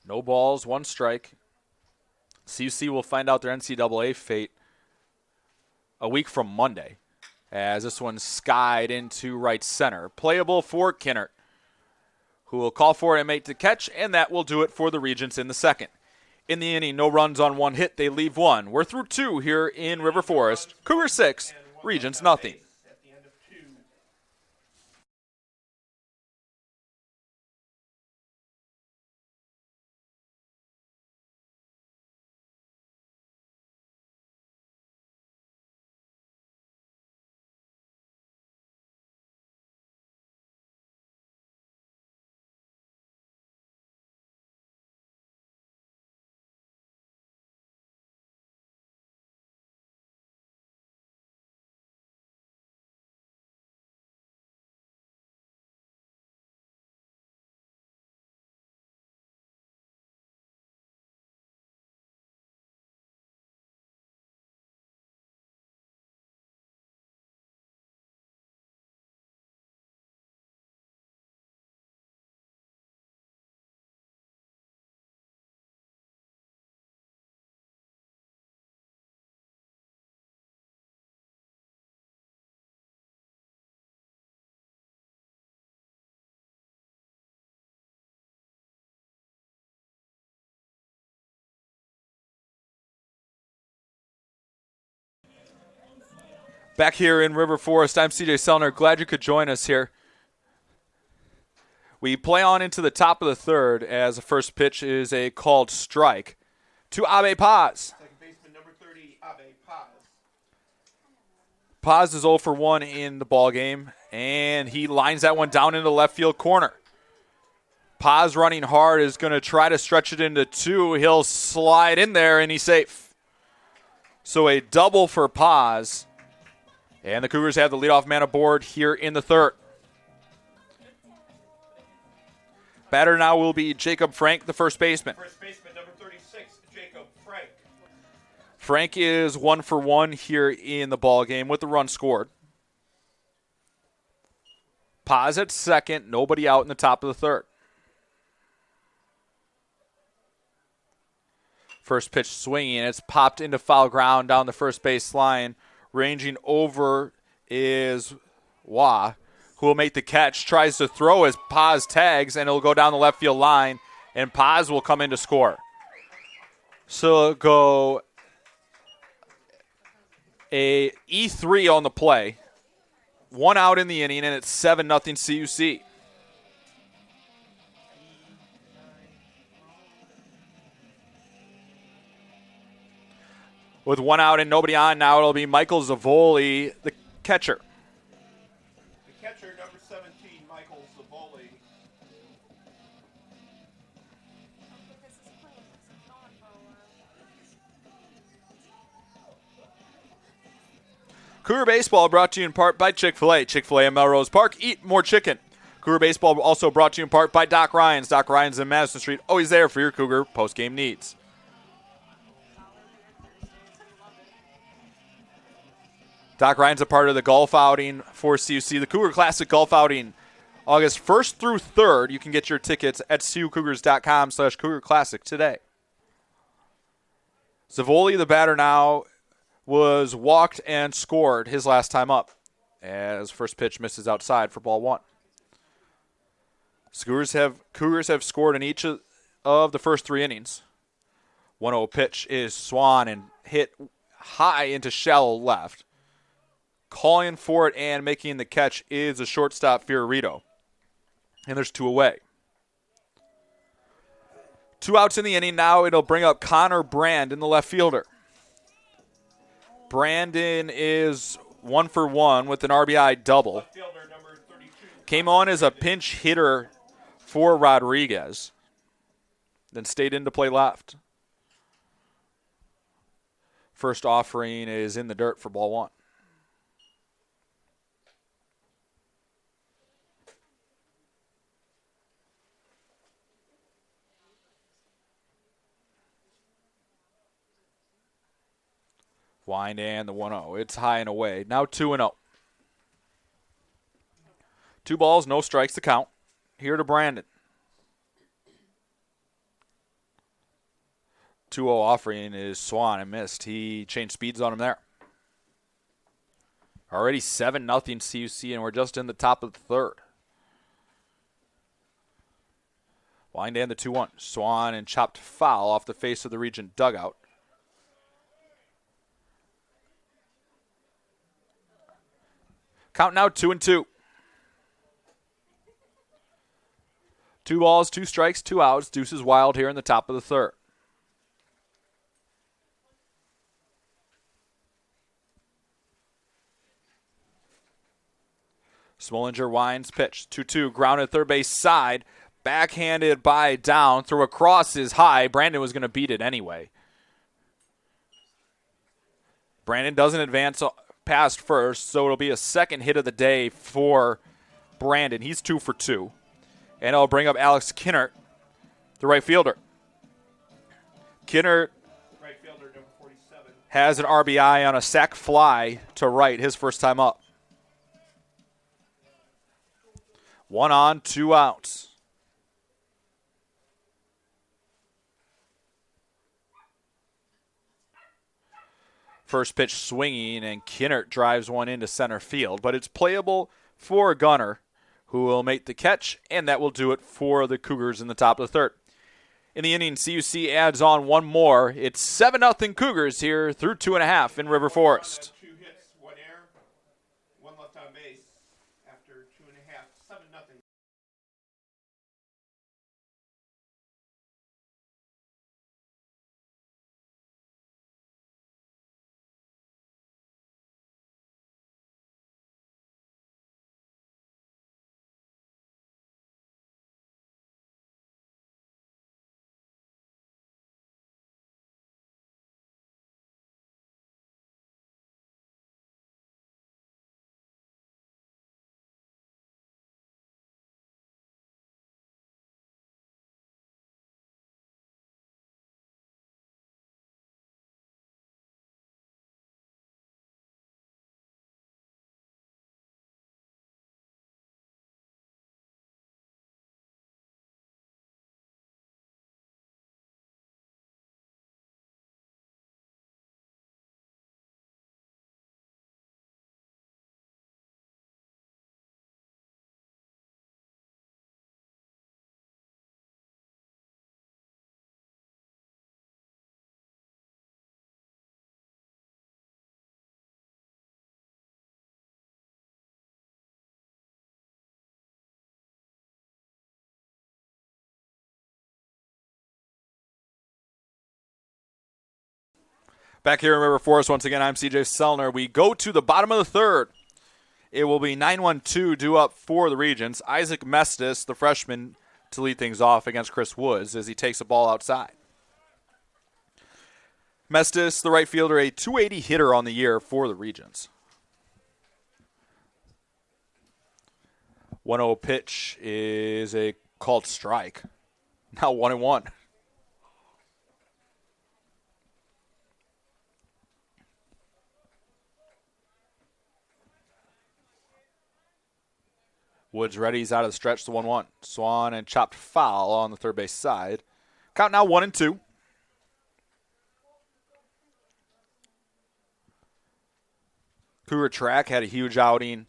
No balls, 1 strike. CUC will find out their NCAA fate a week from Monday, as this one skied into right center. Playable for Kinnert, who will call for it and make the catch, and that will do it for the Regents in the second. In the inning, no runs on 1 hit. They leave 1. We're through 2 here in River Forest. Cougar 6, Regents nothing. Back here in River Forest, I'm CJ Sellner. Glad you could join us here. We play on into the top of the third as the first pitch is a called strike to Abe Paz. Second baseman, number 30, Abe Paz. Paz is 0 for 1 in the ball game, and he lines that one down into left field corner. Paz running hard is going to try to stretch it into 2. He'll slide in there, and he's safe. So a double for Paz. And the Cougars have the leadoff man aboard here in the third. Batter now will be Jacob Frank, the first baseman. First baseman, number 36, Jacob Frank. Frank is 1 for 1 here in the ball game with the run scored. Paz at second, nobody out in the top of the third. First pitch swinging, it's popped into foul ground down the first base line. Ranging over is Wah, who will make the catch, tries to throw as Paz tags, and it'll go down the left field line, and Paz will come in to score. So it'll go A E3 on the play. 1 out in the inning, and it's 7-0 CUC. With 1 out and nobody on now, it'll be Michael Zavoli, the catcher. The catcher, number 17, Michael Zavoli. Cougar Baseball brought to you in part by Chick-fil-A. Chick-fil-A in Melrose Park. Eat more chicken. Cougar Baseball also brought to you in part by Doc Ryan's. Doc Ryan's in Madison Street. Always there for your Cougar post-game needs. Doc Ryan's a part of the golf outing for CUC. The Cougar Classic Golf Outing, August 1st through 3rd. You can get your tickets at CUCougars.com/Cougar Classic today. Zavoli, the batter now, was walked and scored his last time up as first pitch misses outside for ball 1. Cougars have scored in each of the first 3 innings. 1-0 pitch is Swan and hit high into shallow left. Calling for it and making the catch is the shortstop Fiorito. And there's 2 away. 2 outs in the inning. Now it'll bring up Connor Brandon, the left fielder. Brandon is 1 for 1 with an RBI double. Left fielder, number 32. Came on as a pinch hitter for Rodriguez. Then stayed in to play left. First offering is in the dirt for ball 1. Wind and the 1-0. It's high and away. Now 2-0. 2 balls, no strikes to count. Here to Brandon. 2-0 offering is Swan and missed. He changed speeds on him there. Already 7-0 CUC, and we're just in the top of the 3rd. Wind and the 2-1. Swan and chopped foul off the face of the Regent dugout. Count now 2-2. 2 balls, 2 strikes, 2 outs. Deuce is wild here in the top of the 3rd. Smollinger winds, pitch. 2-2, grounded third base side. Backhanded by Down. Throw across is high. Brandon was going to beat it anyway. Brandon doesn't advance past first, so it'll be a second hit of the day for Brandon. He's 2 for 2. And it'll bring up Alec Skinner, the right fielder. Skinner Right fielder, number 47. has an RBI on a sac fly to right, his first time up. 1 on, 2 outs. First pitch swinging, and Kinnert drives one into center field, but it's playable for Gunner, who will make the catch, and that will do it for the Cougars in the top of the 3rd. In the inning, CUC adds on 1 more. It's 7-0 Cougars here through 2.5 in River Forest. Back here in River Forest once again, I'm CJ Selner. We go to the bottom of the third. It will be 9-1-2 due up for the Regents. Isaac Mestis, the freshman, to lead things off against Chris Woods as he takes the ball outside. Mestis, the right fielder, a 280 hitter on the year for the Regents. 1-0 pitch is a called strike. Now 1-1. Woods ready. He's out of the stretch. The 1-1. Swan and chopped foul on the third base side. Count now 1-2. Cougar track had a huge outing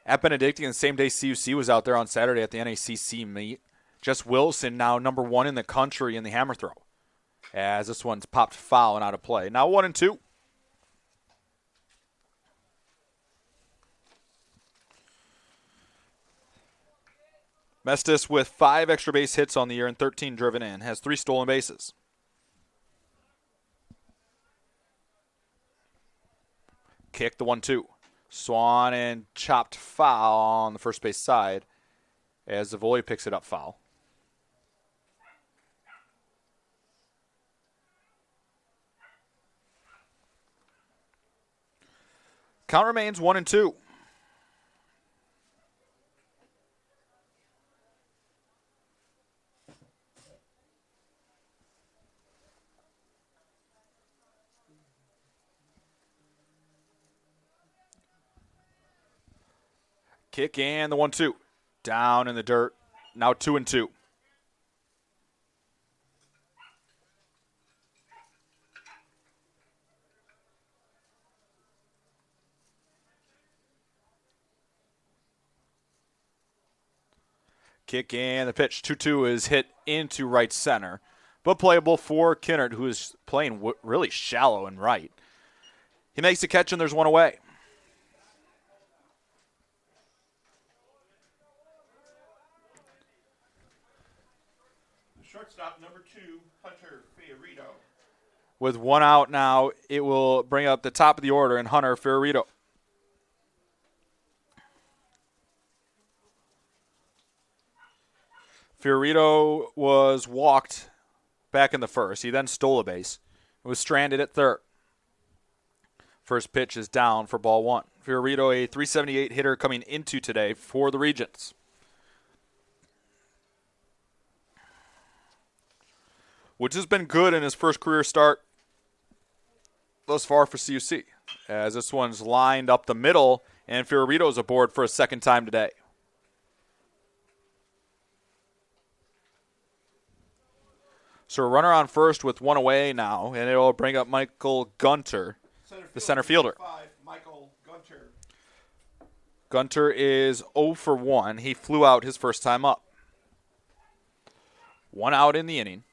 at Benedictine. The same day CUC was out there on Saturday at the NACC meet. Jess Wilson now number 1 in the country in the hammer throw, as this one's popped foul and out of play. Now 1-2. Mestis with 5 extra base hits on the year and 13 driven in. Has 3 stolen bases. Kick the 1-2. Swan and chopped foul on the first base side as Zavoli picks it up foul. Count remains 1-2. Kick and the 1-2. Down in the dirt. Now 2-2. Kick and the pitch. 2-2 is hit into right center, but playable for Kinnard, who is playing really shallow and right. He makes the catch and there's one away. Shortstop number 2, Hunter Fiorito. With 1 out now, it will bring up the top of the order and Hunter Fiorito. Fiorito was walked back in the first. He then stole a base. Was stranded at third. First pitch is down for ball 1. Fiorito, a 378 hitter coming into today for the Regents. Which has been good in his first career start thus far for CUC, as this one's lined up the middle, and Fiorito's aboard for a second time today. So a runner on first with 1 away now, and it'll bring up Michael Gunter, the center fielder. 5, Michael Gunter. Gunter is 0 for 1. He flew out his first time up. 1 out in the inning.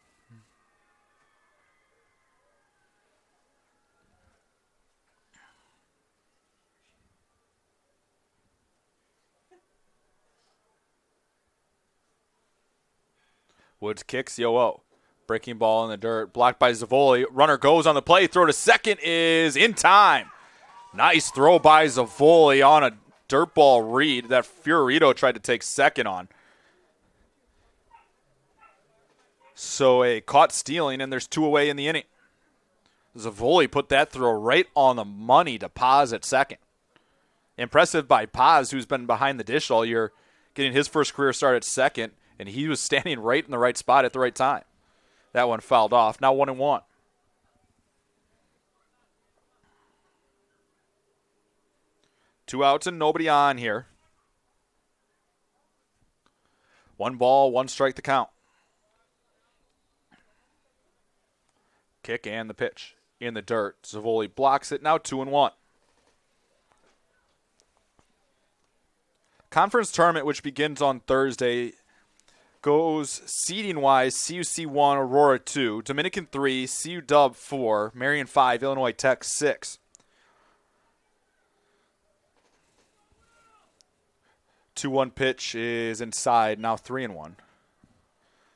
Woods kicks, 0-0. Breaking ball in the dirt, blocked by Zavoli. Runner goes on the play. Throw to second is in time. Nice throw by Zavoli on a dirt ball read that Fiorito tried to take second on. So a caught stealing, and there's 2 away in the inning. Zavoli put that throw right on the money to Paz at second. Impressive by Paz, who's been behind the dish all year, getting his first career start at second, and he was standing right in the right spot at the right time. That one fouled off. Now 1-1. Two outs and nobody on here. 1 ball, 1 strike to count. Kick and the pitch in the dirt. Zavoli blocks it. Now 2-1. Conference tournament, which begins on Thursday, goes seeding-wise: CUC 1, Aurora 2, Dominican 3, CU Dub 4, Marion 5, Illinois Tech 6. 2-1 pitch is inside, now 3-1.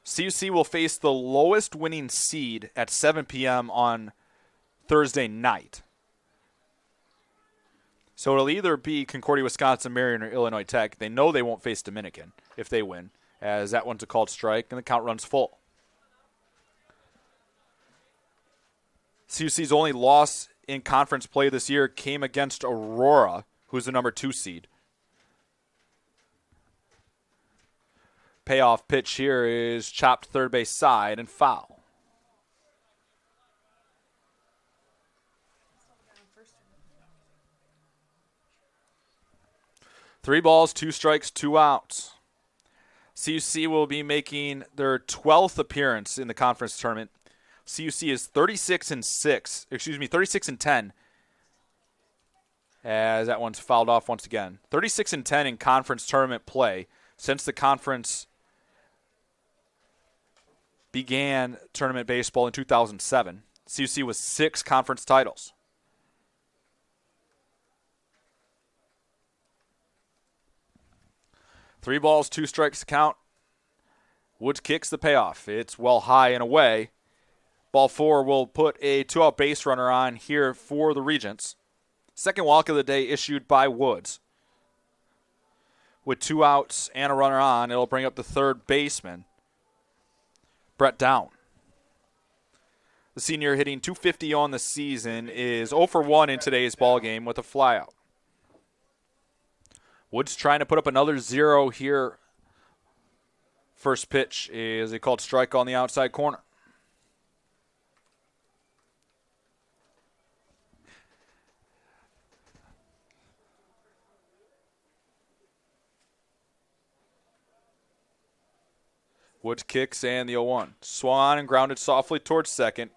CUC will face the lowest winning seed at 7 p.m. on Thursday night. So it'll either be Concordia, Wisconsin, Marion, or Illinois Tech. They know they won't face Dominican if they win, as that one's a called strike, and the count runs full. CUC's only loss in conference play this year came against Aurora, who's the number 2 seed. Payoff pitch here is chopped third base side and foul. Three balls, 2 strikes, 2 outs. CUC will be making their 12th appearance in the conference tournament. CUC is 36-10. As that one's fouled off once again. 36-10 in conference tournament play since the conference began tournament baseball in 2007. CUC was 6 conference titles. Three balls, 2 strikes to count. Woods kicks the payoff. It's well high and away. Ball 4 will put a 2-out base runner on here for the Regents. Second walk of the day issued by Woods. With 2 outs and a runner on, it'll bring up the third baseman, Brett Down. The senior, hitting .250 on the season, is 0 for 1 in today's ball game with a flyout. Woods trying to put up another 0 here. First pitch is a called strike on the outside corner. Woods kicks and the 0-1. Swung on and grounded softly towards second.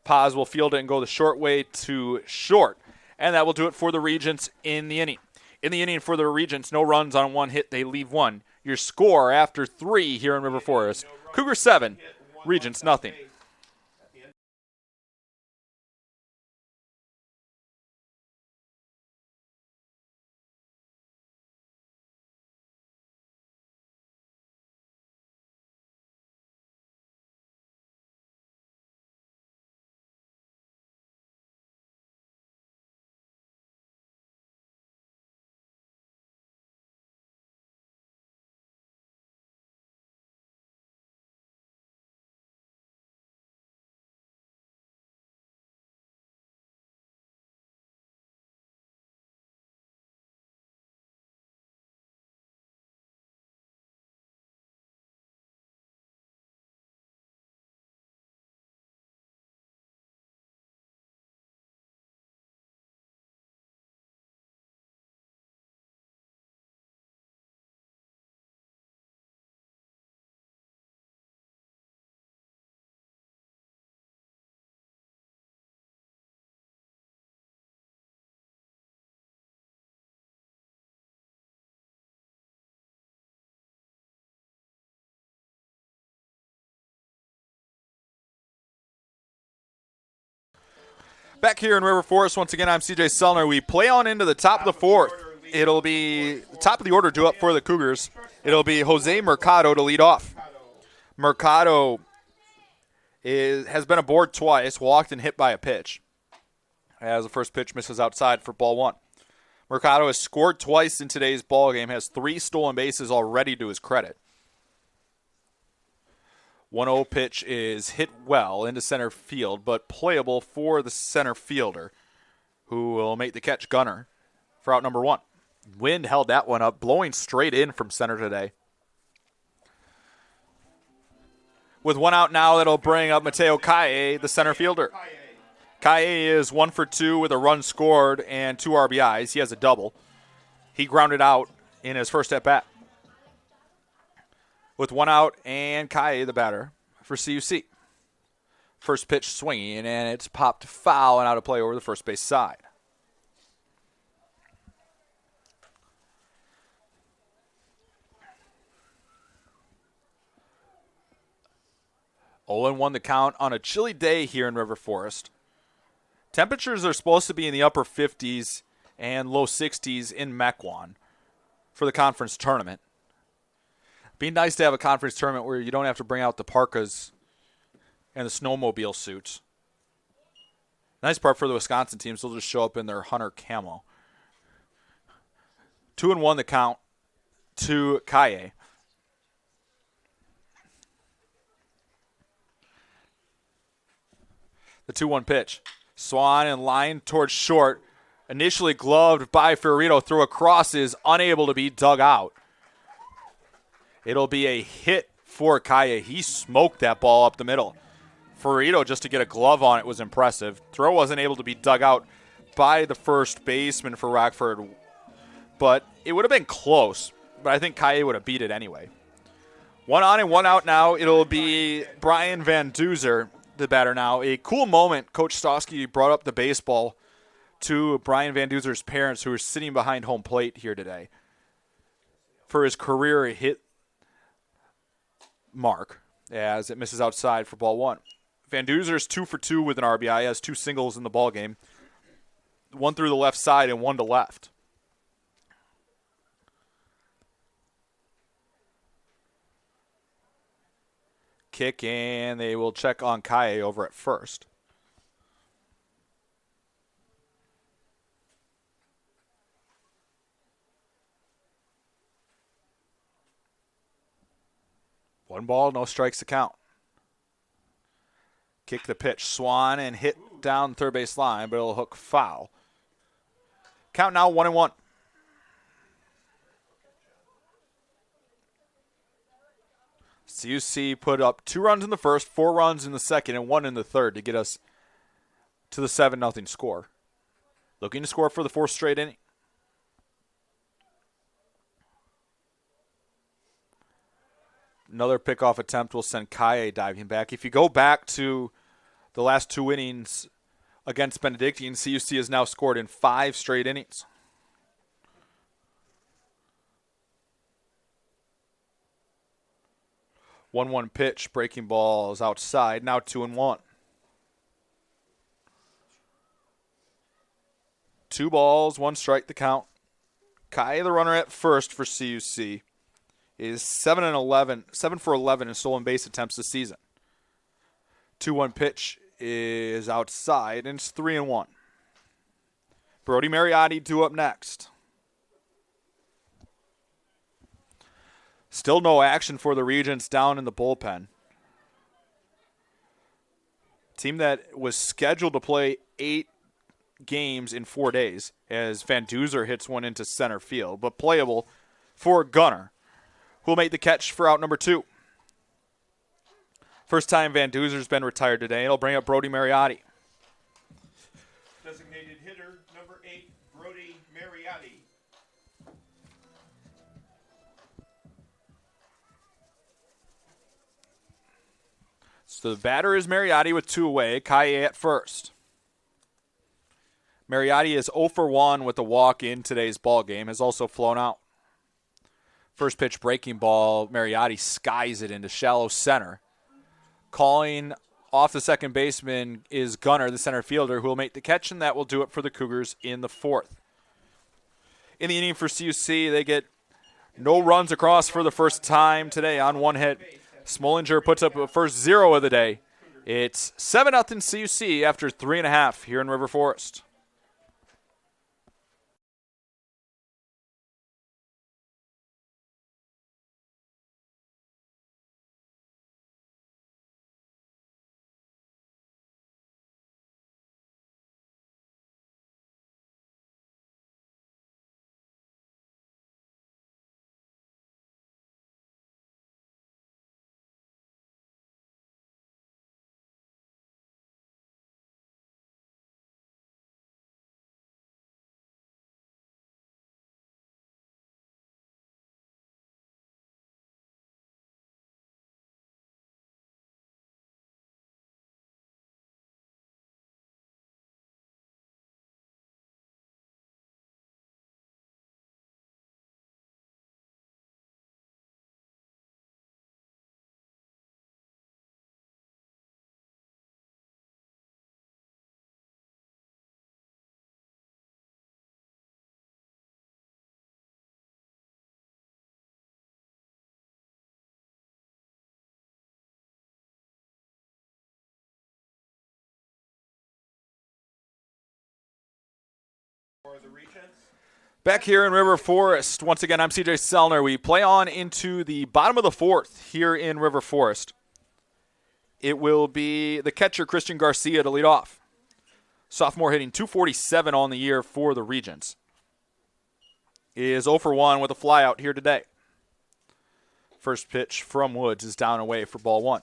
Paz will field it and go the short way to short. And that will do it for the Regents in the inning. In the inning for the Regents, no runs on 1 hit. They leave 1. Your score after 3 here in River Forest. Cougars 7, Regents nothing. Back here in River Forest, once again, I'm CJ Sellner. We play on into the top of the 4th. It'll be the top of the order due up for the Cougars. It'll be Jose Mercado to lead off. Mercado has been aboard twice, walked and hit by a pitch, as the first pitch misses outside for ball 1. Mercado has scored twice in today's ball game, has 3 stolen bases already to his credit. 1-0 pitch is hit well into center field, but playable for the center fielder, who will make the catch, Gunner, for out number 1. Wind held that one up, blowing straight in from center today. With 1 out now, that'll bring up Mateo Kaye, the center fielder. Kaye is 1 for 2 with a run scored and 2 RBIs. He has a double. He grounded out in his first at-bat. With 1 out and Kaye, the batter, for CUC. First pitch swinging, and it's popped foul and out of play over the first base side. Olin won the count on a chilly day here in River Forest. Temperatures are supposed to be in the upper 50s and low 60s in Mequon for the conference tournament. Be nice to have a conference tournament where you don't have to bring out the parkas and the snowmobile suits. Nice part for the Wisconsin teams. They'll just show up in their Hunter camo. 2-1 the count to Kaye. The 2-1 pitch. Swan in line towards short. Initially gloved by Fiorito. Throw across is unable to be dug out. It'll be a hit for Kaye. He smoked that ball up the middle. Fiorito, just to get a glove on it, was impressive. Throw wasn't able to be dug out by the first baseman for Rockford, but it would have been close. But I think Kaye would have beat it anyway. 1 on and 1 out now. It'll be Brian Van Duzer, the batter now. A cool moment. Coach Stosky brought up the baseball to Brian Van Duzer's parents, who are sitting behind home plate here today, for his career hit mark as it misses outside for ball 1. Van Duzer's 2 for 2 with an RBI. He has 2 singles in the ball game. 1 through the left side and 1 to left. Kick, and they will check on Kaye over at first. One ball, no strikes to count. Kick the pitch. Swan and hit down third base line, but it'll hook foul. Count now 1-1. CUC put up 2 runs in the first, 4 runs in the second, and 1 in the third to get us to the 7-0 score. Looking to score for the 4th straight inning. Another pickoff attempt will send Kaye diving back. If you go back to the last 2 innings against Benedictine, CUC has now scored in 5 straight innings. One pitch, breaking ball is outside. Now 2-1. 2 balls, 1 strike the count. Kaye, the runner at first for CUC, is 7 for 11 in stolen base attempts this season. 2-1 pitch is outside, and it's 3-1. Brody Mariotti due up next. Still no action for the Regents down in the bullpen. Team that was scheduled to play 8 games in 4 days, as Van Duzer hits one into center field, but playable for Gunner, who will make the catch for out number 2. First time Van Duzer's been retired today. It'll bring up Brody Mariotti. Designated hitter, number 8, Brody Mariotti. So the batter is Mariotti with 2 away. Kaye at first. Mariotti is 0 for 1 with a walk in today's ball game. Has also flown out. First pitch breaking ball. Mariotti skies it into shallow center. Calling off the second baseman is Gunner, the center fielder, who will make the catch, and that will do it for the Cougars in the 4th. In the inning for CUC, they get no runs across for the first time today on 1 hit. Smollinger puts up a first 0 of the day. It's 7-0 CUC after 3.5 here in River Forest. For the Regents. Back here in River Forest, once again, I'm CJ Selner. We play on into the bottom of the fourth here in River Forest. It will be the catcher, Christian Garcia, to lead off. Sophomore hitting .247 on the year for the Regents. Is 0 for 1 with a flyout here today. First pitch from Woods is down away for ball one.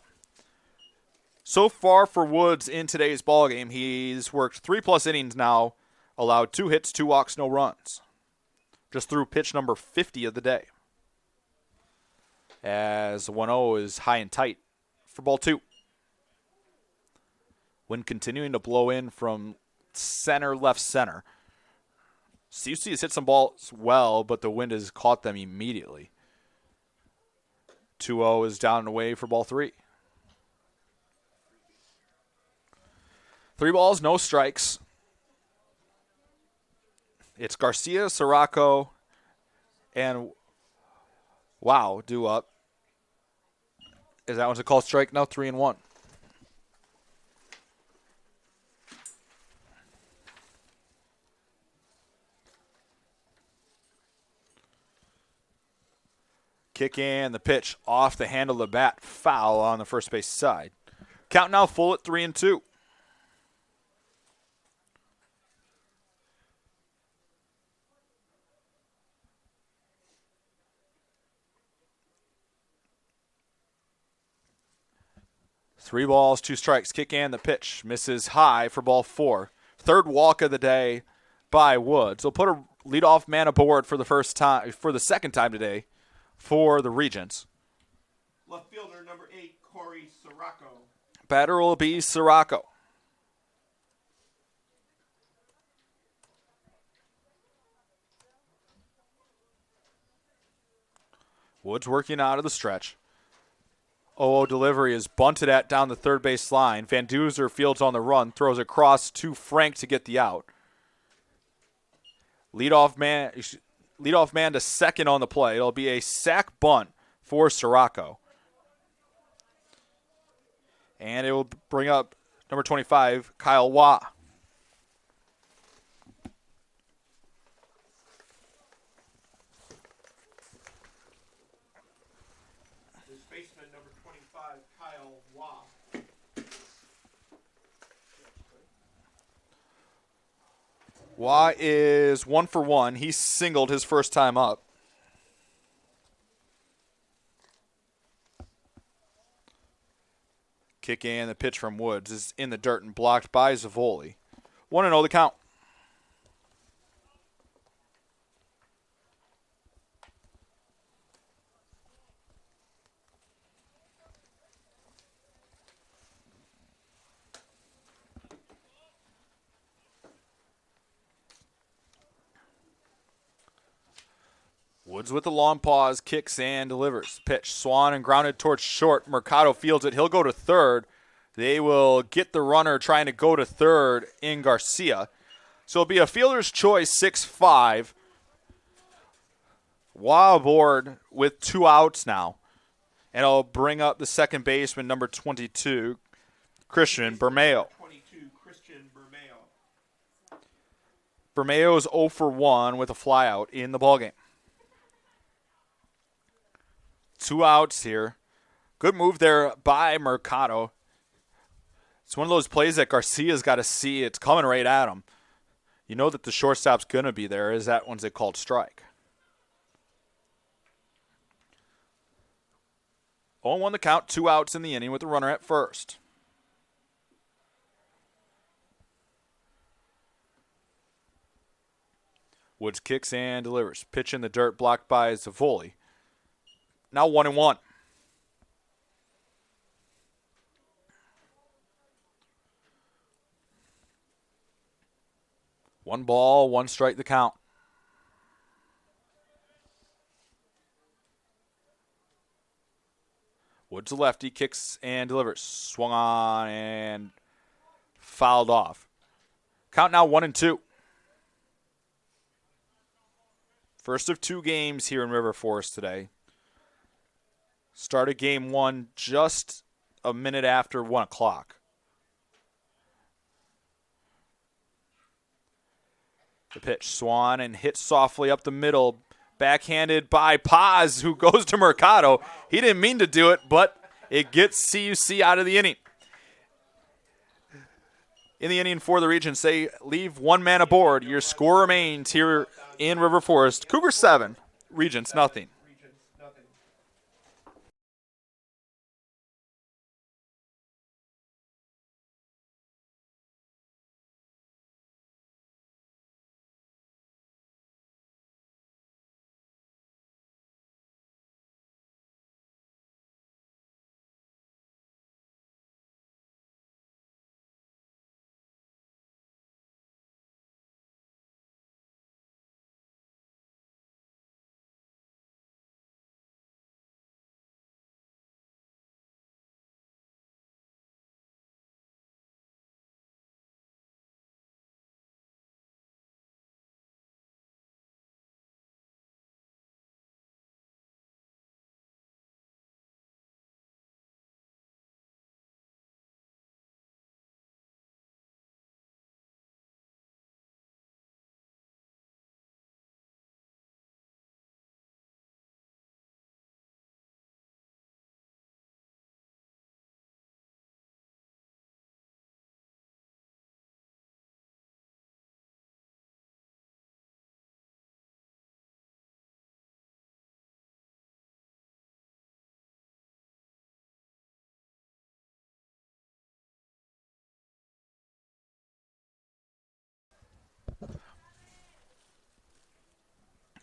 So far for Woods in today's ballgame, he's worked 3+ innings now, allowed 2 hits, 2 walks, no runs. Just threw pitch number 50 of the day. As 1-0 is high and tight for ball two. Wind continuing to blow in from center, left center. CUC has hit some balls well, but the wind has caught them immediately. 2-0 is down and away for ball three. 3 balls, no strikes. It's Garcia, Sirocco, and Wow due up. Is that one's a called strike now? 3-1. Kick in the pitch off the handle of the bat. Foul on the first base side. Count now full at 3-2. Three balls, 2 strikes. Kick in the pitch. Misses high for ball four. Third walk of the day by Woods. They'll put a leadoff man aboard for the second time today for the Regents. Left fielder number 8, Corey Sirocco. Batter will be Sirocco. Woods working out of the stretch. 0-0 delivery is bunted at down the third base line. Van Duzer fields on the run, throws across to Frank to get the out. Leadoff man to second on the play. It'll be a sac bunt for Sirocco. And it will bring up number 25, Kyle Waugh. This baseman number 25, Kyle Waugh. Waugh is 1 for 1. He singled his first time up. Kick in the pitch from Woods is in the dirt and blocked by Zavoli. 1-0 the count. Woods with the long pause, kicks and delivers. Pitch, Swan and grounded towards short. Mercato fields it. He'll go to third. They will get the runner trying to go to third in Garcia. So it'll be a fielder's choice, 6-5. Waugh aboard with 2 outs now. And I'll bring up the second baseman, number 22, Christian Bermeo. 22, Christian Bermeo. Bermeo is 0 for 1 with a flyout in the ballgame. 2 outs here. Good move there by Mercato. It's one of those plays that Garcia's got to see. It's coming right at him. You know that the shortstop's going to be there. Is that one's a called strike? 0-1 the count. 2 outs in the inning with the runner at first. Woods kicks and delivers. Pitch in the dirt blocked by Zavoli. Now 1-1. One ball, 1 strike the count. Woods a lefty, kicks and delivers. Swung on and fouled off. Count now 1-2. First of 2 games here in River Forest today. Started game 1 just a minute after 1 o'clock. The pitch, Swan, and hits softly up the middle. Backhanded by Paz, who goes to Mercado. He didn't mean to do it, but it gets CUC out of the inning. In the inning for the Regents, they leave one man aboard. Your score remains here in River Forest. Cougars 7, Regents nothing.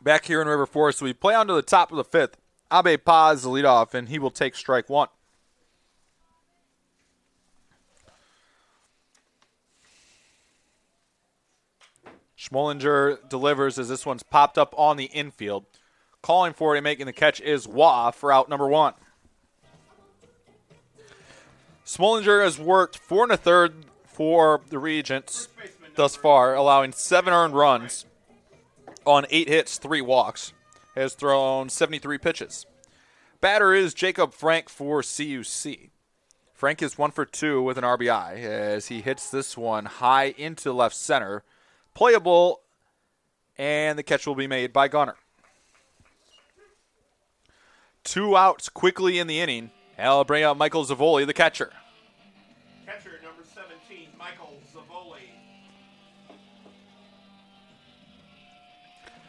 Back here in River Forest, we play on to the top of the fifth. Abe Paz, the leadoff, and he will take strike one. Schmollinger delivers as this one's popped up on the infield. Calling for it and making the catch is Wah for out number one. Schmollinger has worked 4 1/3 for the Regents thus far, allowing 7 earned runs on 8 hits, 3 walks. Has thrown 73 pitches. Batter is Jacob Frank for CUC. Frank is 1 for 2 with an RBI as he hits this one high into left center. Playable, and the catch will be made by Gunner. 2 outs quickly in the inning. I'll bring out Michael Zavoli, the catcher. Catcher number 17, Michael Zavoli.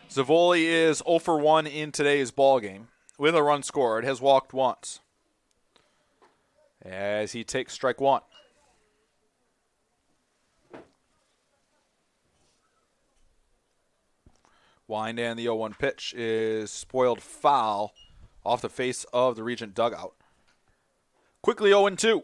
Zavoli is 0 for 1 in today's ballgame. With a run scored, has walked once. As he takes strike one. Wind and the 0-1 pitch is spoiled foul off the face of the Regent dugout. Quickly 0-2.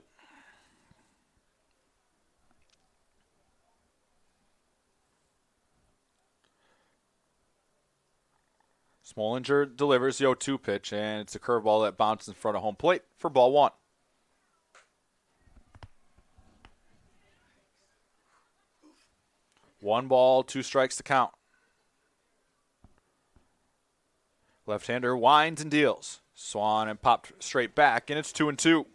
Schmollinger delivers the 0-2 pitch, and it's a curveball that bounces in front of home plate for ball one. One ball, 2 strikes to count. Left-hander winds and deals. Swan and popped straight back, and it's 2-2.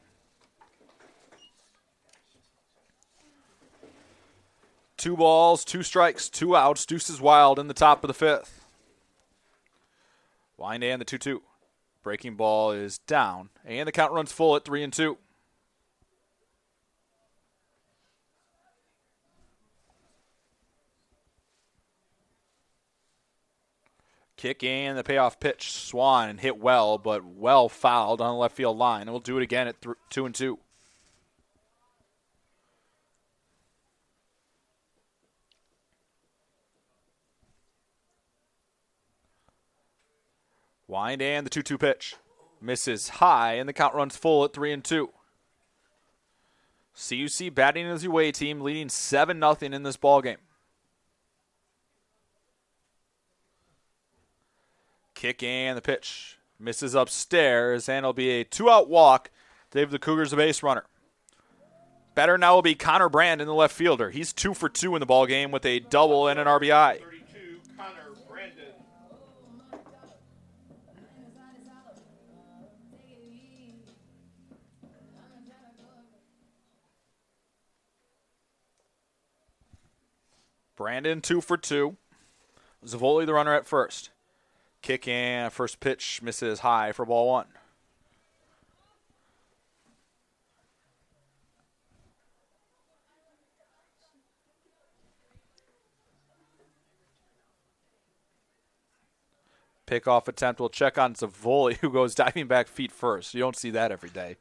Two balls, 2 strikes, 2 outs. Deuces wild in the top of the fifth. Wind and the 2-2. Breaking ball is down, and the count runs full at 3-2. Kick and the payoff pitch. Swan hit well, but well fouled on the left field line. And we'll do it again at 2-2. Wind and the 2-2 pitch. Misses high, and the count runs full at 3-2. CUC batting as the away team, leading 7-0 in this ballgame. Kick and the pitch. Misses upstairs, and it'll be a 2-out walk to give the Cougars a base runner. Batter now will be Connor Brandon, the left fielder. He's 2 for 2 in the ballgame with a double and an RBI. 32, Connor Brandon. Brandon 2 for 2. Zavoli, the runner at first. Kick and first pitch misses high for ball one. Pickoff attempt will check on Zavoli, who goes diving back feet first. You don't see that every day.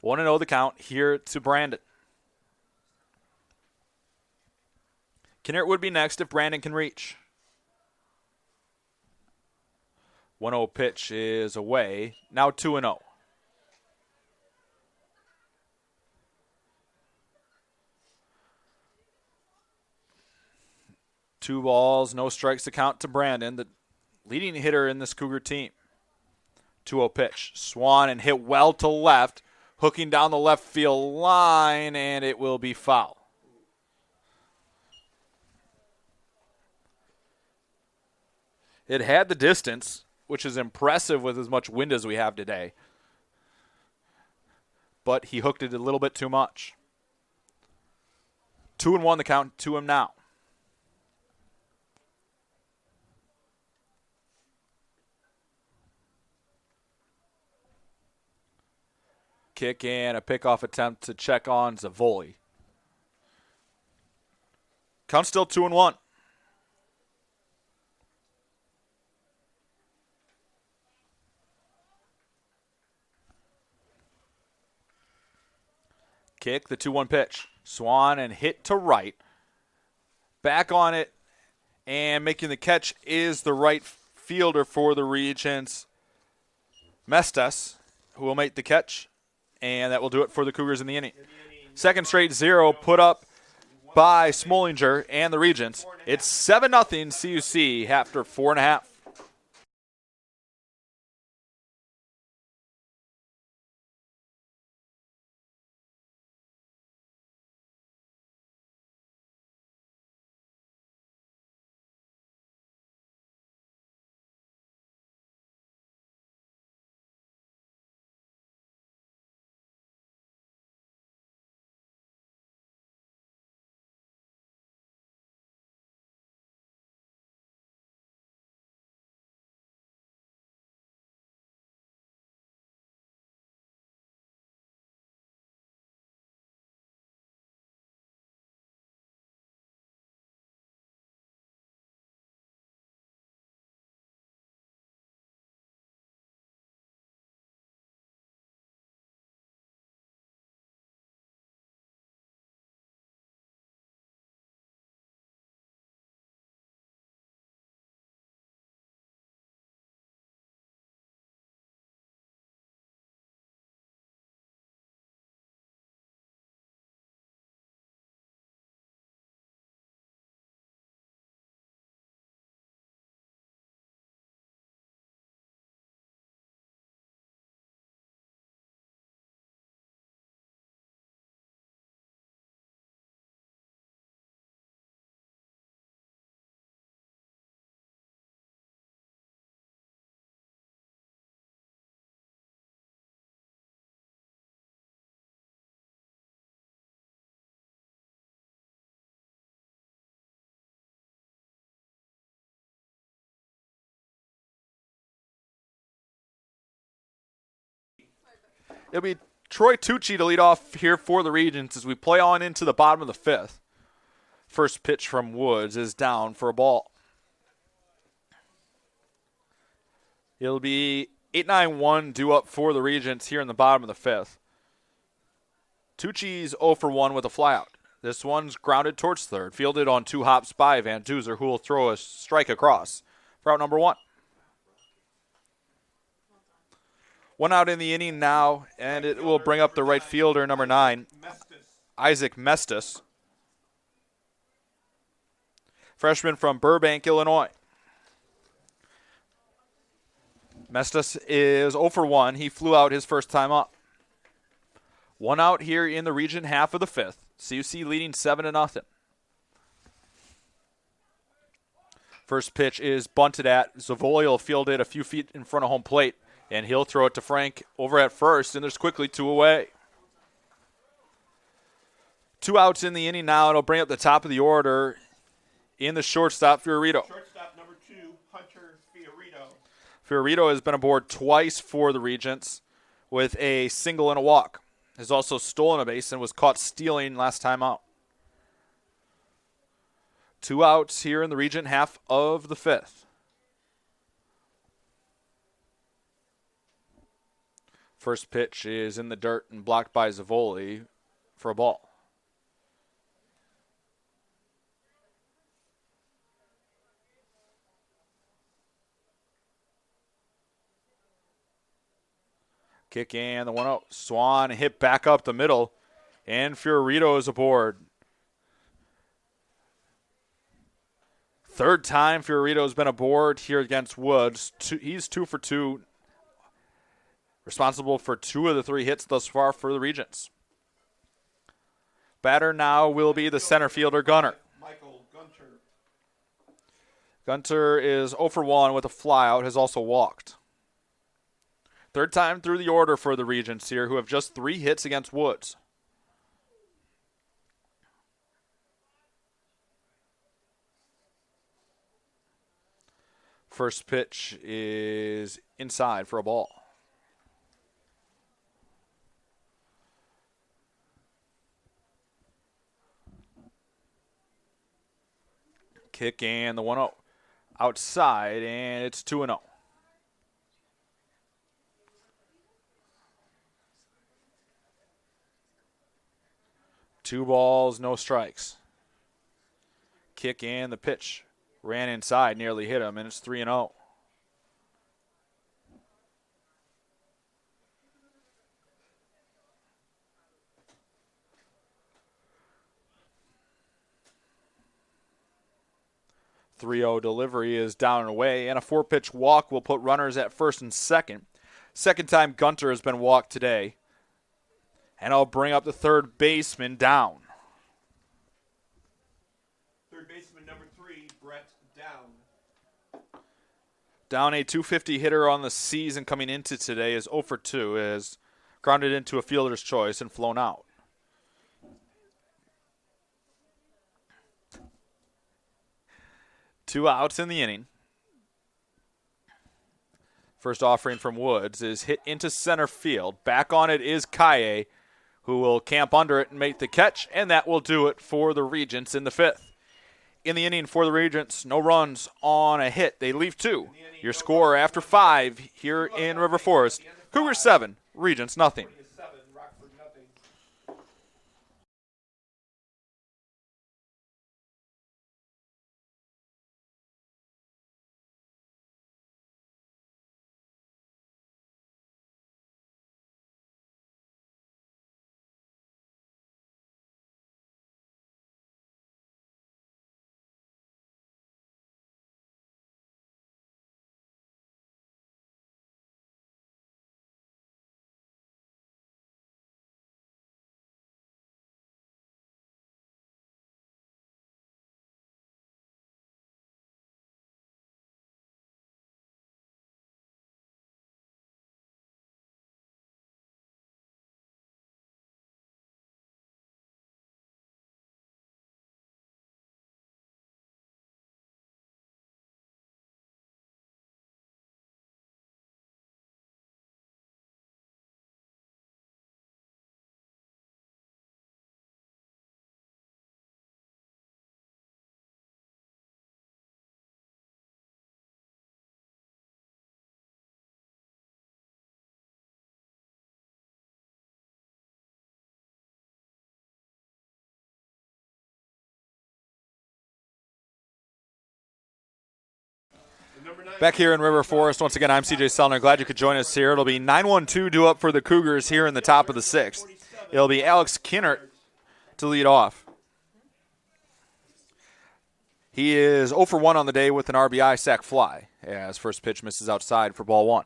1-0 the count here to Brandon. Kinnert would be next if Brandon can reach. 1-0 pitch is away. Now 2-0. Two balls, no strikes to count to Brandon, the leading hitter in this Cougar team. 2-0 pitch. Swan and hit well to left, hooking down the left field line, and it will be foul. It had the distance, which is impressive with as much wind as we have today. But he hooked it a little bit too much. 2-1 the count to him now. Kick and a pickoff attempt to check on Zavoli. Count still 2-1. Kick, the 2-1 pitch. Swan and hit to right. Back on it, and making the catch is the right fielder for the Regents, Mestas, who will make the catch, and that will do it for the Cougars in the inning. Second straight 0 put up by Smollinger and the Regents. It's 7-0 CUC after 4.5. It'll be Troy Tucci to lead off here for the Regents as we play on into the bottom of the fifth. First pitch from Woods is down for a ball. It'll be 8-9-1 due up for the Regents here in the bottom of the fifth. Tucci's 0 for 1 with a flyout. This one's grounded towards third, fielded on 2 hops by Van Duzer, who will throw a strike across for out number 1. 1 out in the inning now, and it will bring up the right fielder, number 9, Isaac Mestis, freshman from Burbank, Illinois. Mestis is 0 for 1. He flew out his first time up. 1 out here in the region half of the fifth. CUC leading 7-0. First pitch is bunted at. Zavoli will field it a few feet in front of home plate, and he'll throw it to Frank over at first, and there's quickly 2 away. 2 outs in the inning now. It'll bring up the top of the order in the shortstop, Fiorito. Shortstop number 2, Hunter Fiorito. Fiorito has been aboard twice for the Regents with a single and a walk. Has also stolen a base and was caught stealing last time out. 2 outs here in the Regent half of the 5th. First pitch is in the dirt and blocked by Zavoli for a ball. Kick and the 1-0. Swan hit back up the middle, and Fiorito is aboard. Third time Fiorito's been aboard here against Woods. He's 2 for 2. Responsible for 2 of the 3 hits thus far for the Regents. Batter now will be the center fielder, Gunter. Michael Gunter. Gunter is 0 for 1 with a flyout, has also walked. Third time through the order for the Regents here, who have just 3 hits against Woods. First pitch is inside for a ball. Kick and the 1-0. Outside, and it's 2-0. 2 balls, no strikes. Kick and the pitch. Ran inside, nearly hit him, and it's 3-0. Delivery is down and away, and a 4-pitch walk will put runners at first and second. Second time Gunter has been walked today. And I'll bring up the third baseman down. Third baseman number 3, Brett Down. Down, a 250 hitter on the season coming into today, is 0 for 2, is grounded into a fielder's choice and flown out. Two outs in the inning. First offering from Woods is hit into center field. Back on it is Kaye, who will camp under it and make the catch, and that will do it for the Regents in the 5th. In the inning for the Regents, no runs on a hit. They leave 2. Your score after 5 here in River Forest. Cougars 7, Regents nothing. Rockford nothing. Back here in River Forest, once again, I'm CJ Sellner. Glad you could join us here. It'll be 9-1-2 due up for the Cougars here in the top of the 6th. It'll be Alec Skinner to lead off. He is 0 for 1 on the day with an RBI sac fly, as first pitch misses outside for ball 1.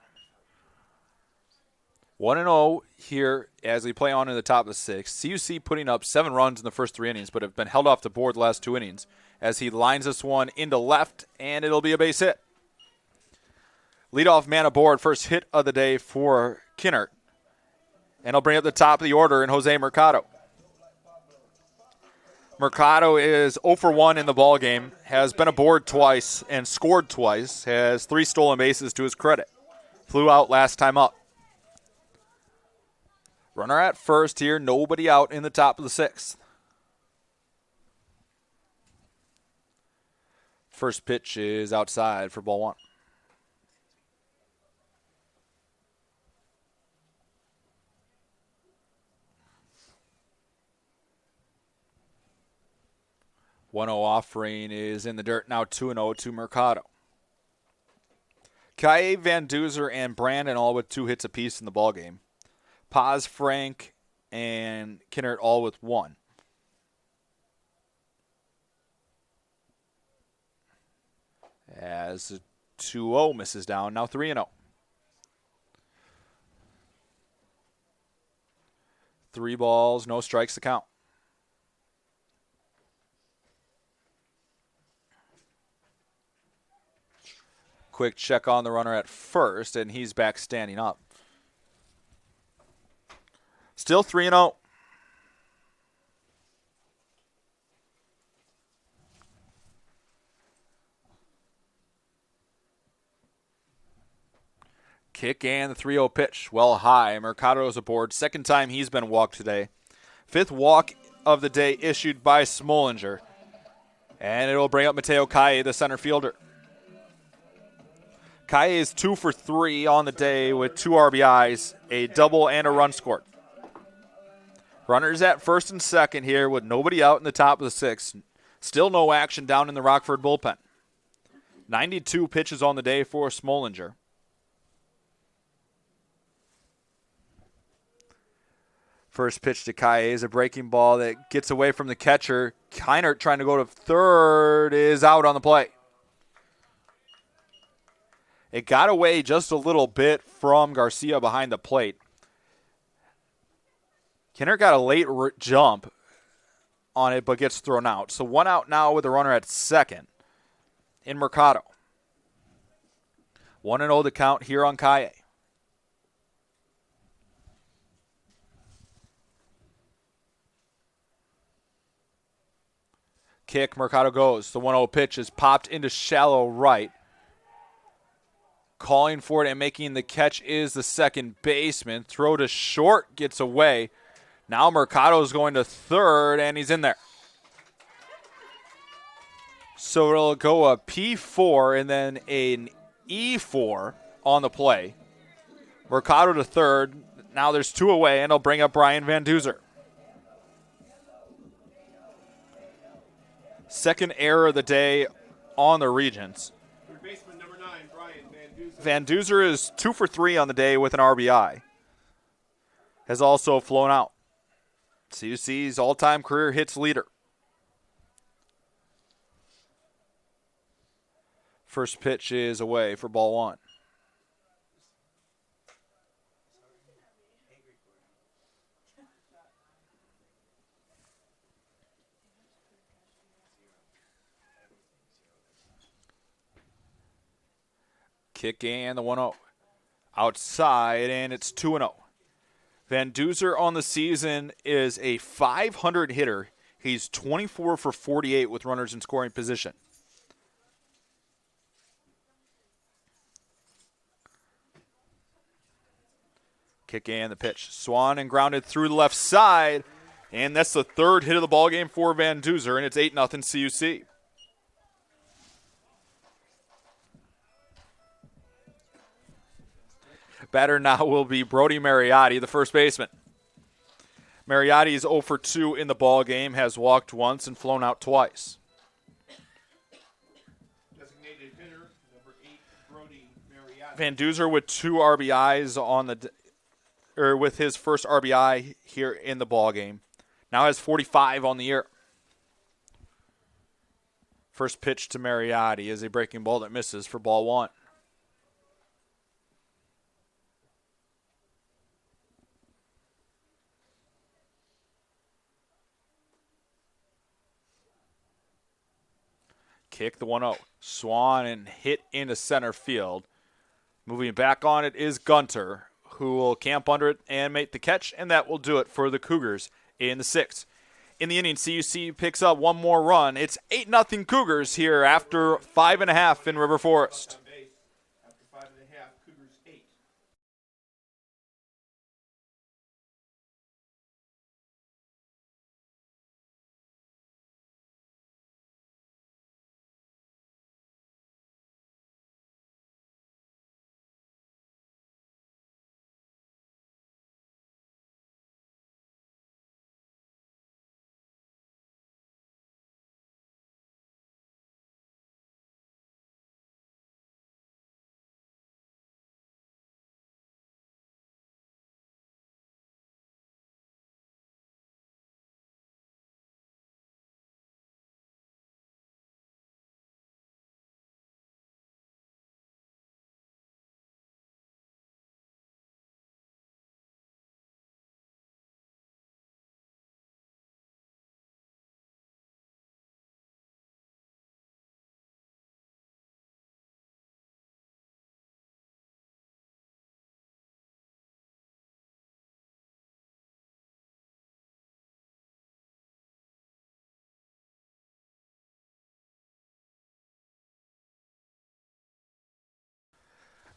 1-0 here as we play on in the top of the 6th. CUC putting up 7 runs in the first 3 innings, but have been held off the board the last 2 innings as he lines this one into left, and it'll be a base hit. Leadoff man aboard, first hit of the day for Kinnert. And he'll bring up the top of the order in Jose Mercado. Mercato is 0 for 1 in the ball game, has been aboard twice and scored twice, has 3 stolen bases to his credit. Flew out last time up. Runner at first here, nobody out in the top of the 6th. First pitch is outside for ball 1. One 0 offering is in the dirt, now 2-0 to Mercado. Kaye, Van Duzer, and Brandon all with 2 hits apiece in the ballgame. Paz, Frank, and Kinnert all with 1. As 2-0 misses down, now 3-0. 3 balls, no strikes to count. Quick check on the runner at first, and he's back standing up. Still 3-0. Kick and the 3-0 pitch. Well high. Mercado's aboard. Second time he's been walked today. 5th walk of the day issued by Smolinger. And it'll bring up Mateo Kaye, the center fielder. Kaye is 2 for 3 on the day with 2 RBIs, a double, and a run scored. Runners at first and second here with nobody out in the top of the 6th. Still no action down in the Rockford bullpen. 92 pitches on the day for Smolinger. First pitch to Kaye is a breaking ball that gets away from the catcher. Kinnert trying to go to third is out on the play. It got away just a little bit from Garcia behind the plate. Kinnert got a late jump on it, but gets thrown out. So 1 out now with a runner at second in Mercado. 1-0 to count here on Kaye. Kick, Mercado goes. The 1-0 pitch is popped into shallow right. Calling for it and making the catch is the second baseman. Throw to short, gets away. Now Mercado is going to third, and he's in there. So it'll go a P4 and then an E4 on the play. Mercado to third. Now there's 2 away, and it'll bring up Brian Van Duzer. Second error of the day on the Regents. Third baseman number 9, Brian Van Duzer. Van Duzer is 2 for 3 on the day with an RBI. Has also flown out. CUC's all-time career hits leader. First pitch is away for ball 1. Kick and the 1-0. Outside, and it's 2-0. Van Duzer on the season is a .500 hitter. He's 24 for 48 with runners in scoring position. Kick and the pitch. Swan and grounded through the left side, and that's the 3rd hit of the ballgame for Van Duzer, and it's 8-0 CUC. Batter now will be Brody Mariotti, the first baseman. Mariotti is 0 for 2 in the ball game, has walked once and flown out twice. Designated hitter number 8, Brody Mariotti. Van Duzer with 2 RBIs with his first RBI here in the ball game. Now has 45 on the year. First pitch to Mariotti is a breaking ball that misses for ball 1. Kick the 1-0. Swan and hit into center field. Moving back on it is Gunter, who will camp under it and make the catch, and that will do it for the Cougars in the 6th. In the inning, CUC picks up one more run. It's 8-0 Cougars here after 5.5 in River Forest. On base after 5.5, Cougars 8.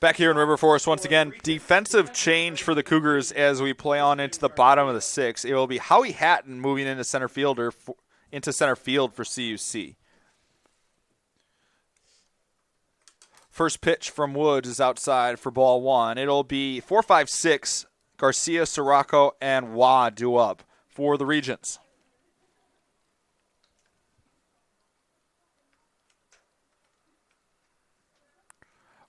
Back here in River Forest once again, defensive change for the Cougars as we play on into the bottom of the sixth. It will be Howie Hatton moving into center field for CUC. First pitch from Woods is outside for ball one. It'll be 4, 5, 6. Garcia, Sirocco, and Wah due up for the Regents.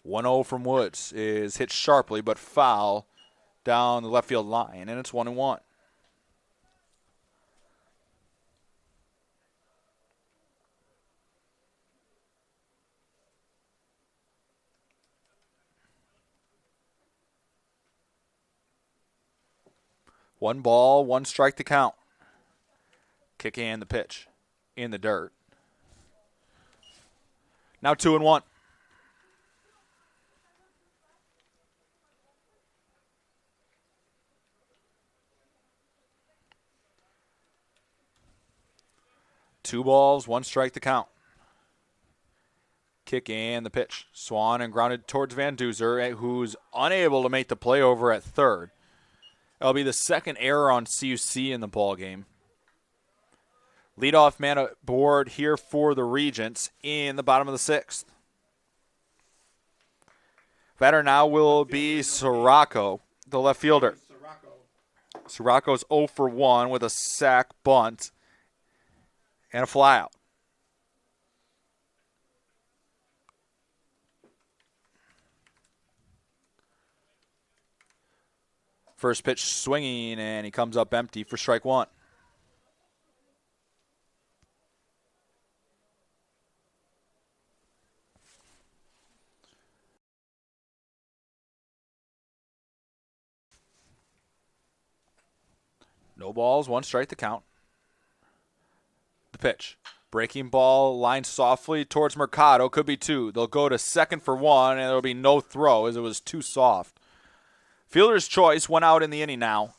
One 0 from Woods is hit sharply but foul down the left field line, and it's 1-1. One ball, one strike to count. Kick and the pitch in the dirt. Now 2-1. Two balls, one strike to count. Kick and the pitch. Swan and grounded towards Van Duzer, who's unable to make the play over at third. It'll be the second error on CUC in the ball game. Leadoff man aboard here for the Regents in the bottom of the sixth. Batter now will be Sirocco, the left fielder. Sirocco's 0 for 1 with a sac bunt and a flyout. First pitch swinging, and he comes up empty for strike one. No balls, one strike to count. The pitch. Breaking ball, lined softly towards Mercato. Could be two. They'll go to second for one, and there'll be no throw as it was too soft. Fielder's choice went out in the inning now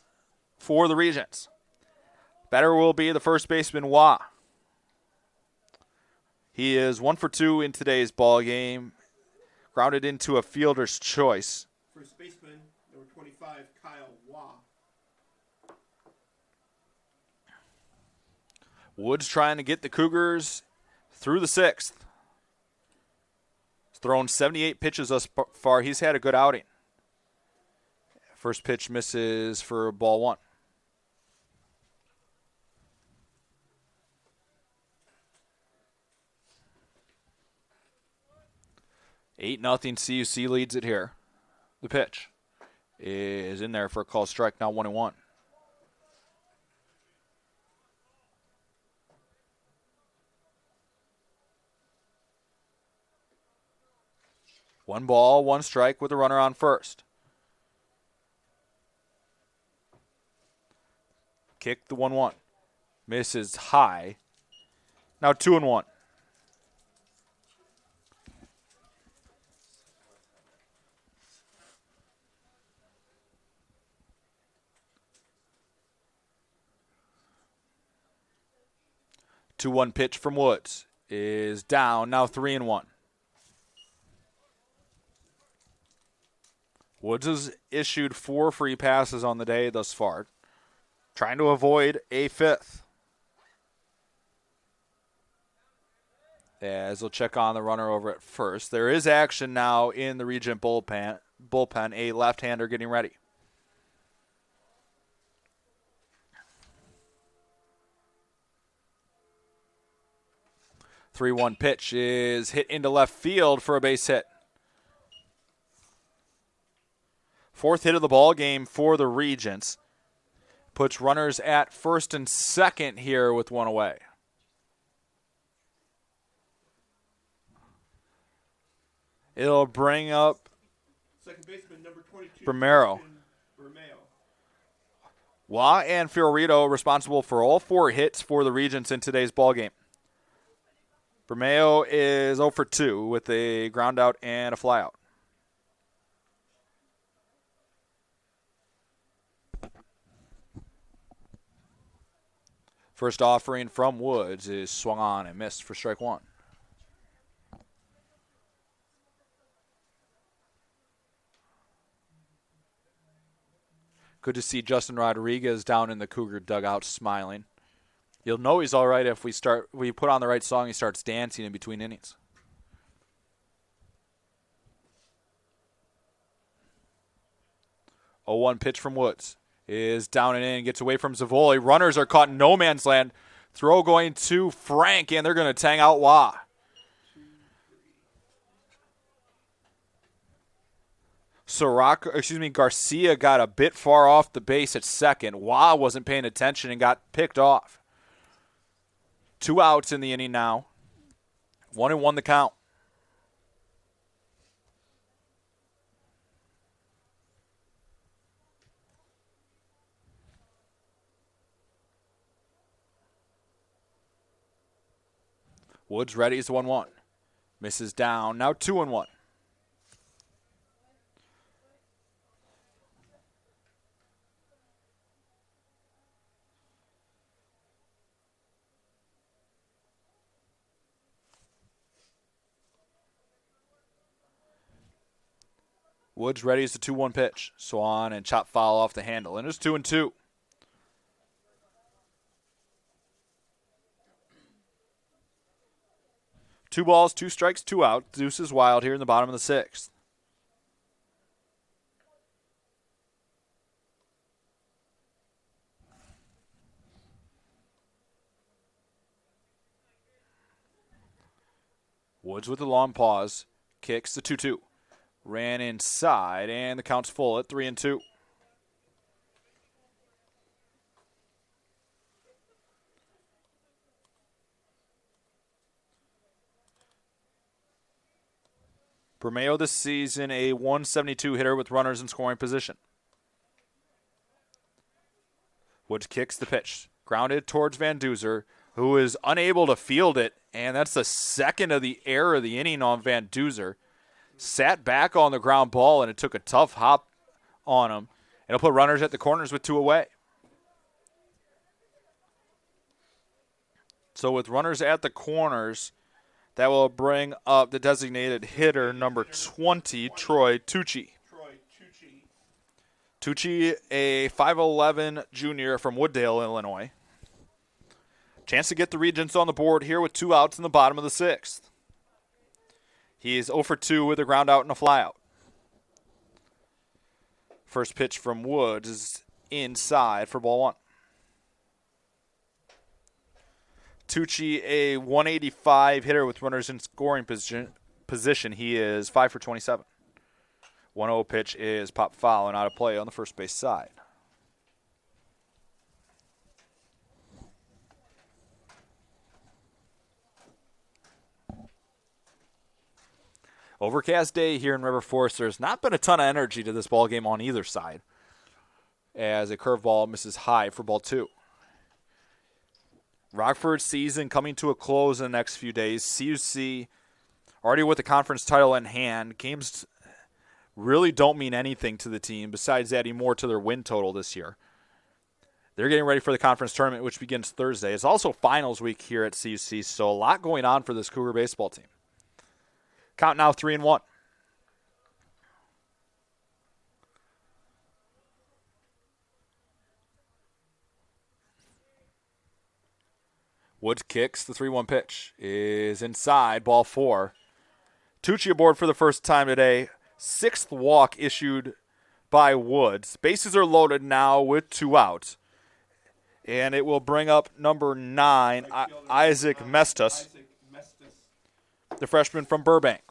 for the Regents. Batter will be the first baseman, Wah. He is 1 for 2 in today's ball game. Grounded into a fielder's choice. First baseman, number 25, Kyle Wah. Woods trying to get the Cougars through the sixth. He's thrown 78 pitches thus far. He's had a good outing. First pitch misses for ball one. Eight nothing CUC leads it here. The pitch is in there for a call strike, now 1-1. One ball, one strike with a runner on first. Kick the 1-1. Misses high. Now 2-1. 2-1 pitch from Woods is down, now 3-1. Woods has issued 4 free passes on the day thus far, trying to avoid a 5th. As he'll check on the runner over at first. There is action now in the Regent bullpen, a left-hander getting ready. The 3-1 pitch is hit into left field for a base hit. 4th hit of the ball game for the Regents. Puts runners at first and second here with 1 away. It'll bring up second baseman number 22, Romero. Wah and Fiorito responsible for all 4 hits for the Regents in today's ballgame. Romero is 0 for 2 with a ground out and a flyout. First offering from Woods is swung on and missed for strike 1. Good to see Justin Rodriguez down in the Cougar dugout smiling. You'll know he's all right if we put on the right song, he starts dancing in between innings. A 1 pitch from Woods is down and in, gets away from Zavoli. Runners are caught in no man's land. Throw going to Frank, and they're going to tang out Wah. Garcia got a bit far off the base at second. Wah wasn't paying attention and got picked off. 2 outs in the inning now. 1-1 the count. Woods ready is 1-1. Misses down. Now 2-1. Woods ready is the 2-1 pitch. Swan and chop foul off the handle. And it's 2-2. Two balls, 2 strikes, 2 out. Deuce is wild here in the bottom of the 6th. Woods with the long pause. Kicks the 2-2. Ran inside, and the count's full at 3-2. Romero this season a 172 hitter with runners in scoring position. Woods kicks the pitch. Grounded towards Van Duzer, who is unable to field it, and that's the second of the error of the inning on Van Duzer. Sat back on the ground ball, and it took a tough hop on him. It'll put runners at the corners with 2 away. So with runners at the corners, that will bring up the designated hitter, number 20, Troy Tucci. Tucci, a 5'11 junior from Wooddale, Illinois. Chance to get the Regents on the board here with 2 outs in the bottom of the 6th. He is 0 for 2 with a ground out and a flyout. First pitch from Woods is inside for ball 1. Tucci, a 185 hitter with runners in scoring position. He is 5 for 27. 1-0 pitch is pop foul and out of play on the first base side. Overcast day here in River Forest. There's not been a ton of energy to this ball game on either side, as a curveball misses high for ball 2. Rockford's season coming to a close in the next few days. CUC already with the conference title in hand. Games really don't mean anything to the team besides adding more to their win total this year. They're getting ready for the conference tournament, which begins Thursday. It's also finals week here at CUC, so a lot going on for this Cougar baseball team. Count now 3-1. Woods kicks. The 3-1 pitch is inside, ball 4. Tucci aboard for the first time today. 6th walk issued by Woods. Bases are loaded now with 2 outs. And it will bring up number 9, Isaac Mestas, the freshman from Burbank.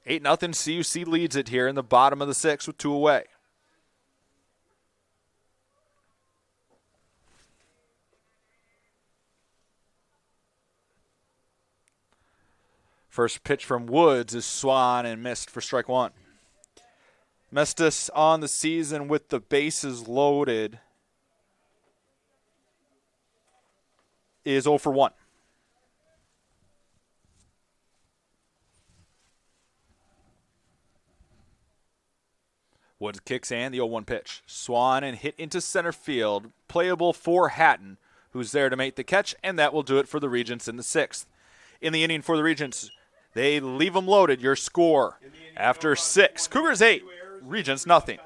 8-0 CUC leads it here in the bottom of the 6th with 2 away. First pitch from Woods is swung and missed for strike 1. Mestas on the season with the bases loaded is 0 for 1. Woods kicks and the 0-1 pitch. Swan and hit into center field. Playable for Hatton, who's there to make the catch, and that will do it for the Regents in the 6th. In the inning for the Regents, they leave them loaded. Your score after 6. Cougars 8, Regents nothing.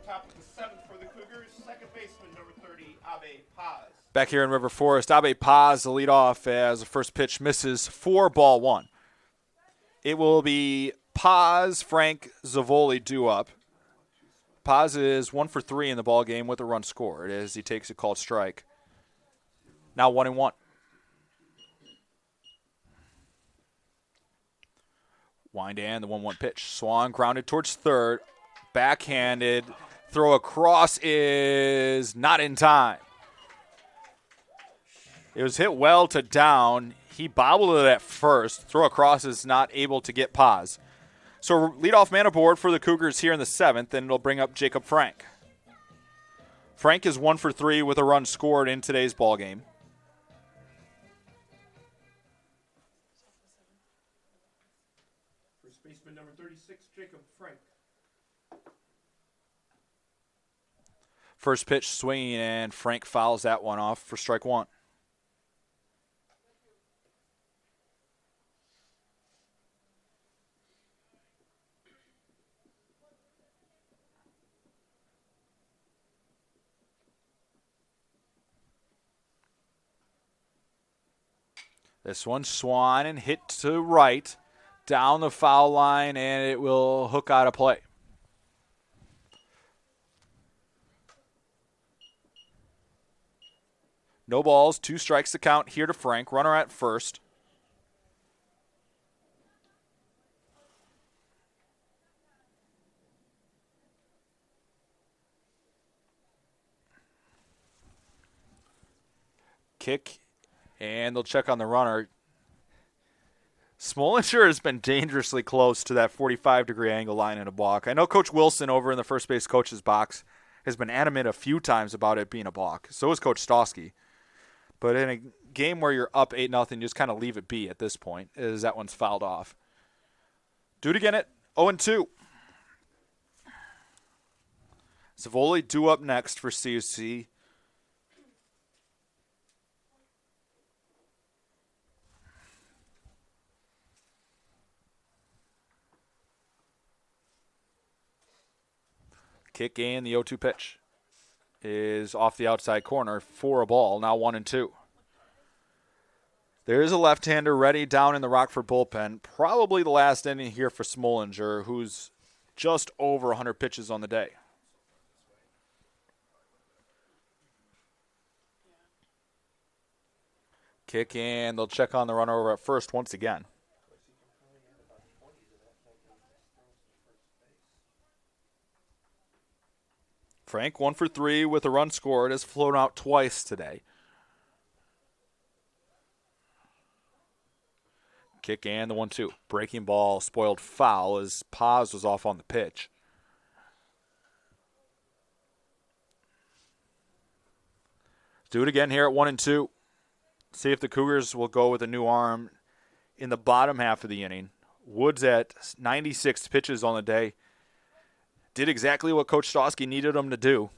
Top of the 7th for the Cougars, second baseman, number 30, Abe Paz. Back here in River Forest, Abe Paz, the leadoff as the first pitch misses for ball 1. It will be Paz, Frank, Zavoli due up. Paz is 1 for 3 in the ball game with a run scored as he takes a called strike. Now 1-1. Wind and the 1-1 pitch. Swan grounded towards third. Backhanded. Throw across is not in time. It was hit well to down. He bobbled it at first. Throw across is not able to get Paz. So leadoff man aboard for the Cougars here in the 7th, and it'll bring up Jacob Frank. Frank is 1 for 3 with a run scored in today's ball game. First baseman, number 36, Jacob Frank. First pitch swinging, and Frank fouls that one off for strike 1. This one, Swan and hit to right, down the foul line, and it will hook out of play. No balls, 2 strikes to count here to Frank. Runner at first. Kick, and they'll check on the runner. Smolinger has been dangerously close to that 45-degree angle line in a balk. I know Coach Wilson over in the first base coach's box has been adamant a few times about it being a balk. So is Coach Stosky. But in a game where you're up 8-0, just kind of leave it be at this point, as that one's fouled off. Do it again at 0-2. Savoli due up next for CUC. Kick and the 0-2 pitch is off the outside corner for a ball. Now 1-2. There is a left-hander ready down in the Rockford bullpen. Probably the last inning here for Smolinger, who's just over 100 pitches on the day. Kick and they'll check on the runner over at first once again. Frank, 1 for 3 with a run scored, has flown out twice today. Kick and the 1-2. Breaking ball spoiled foul as Paz was off on the pitch. Do it again here at 1-2. See if the Cougars will go with a new arm in the bottom half of the inning. Woods at 96 pitches on the day. Did exactly what Coach Stosky needed him to do.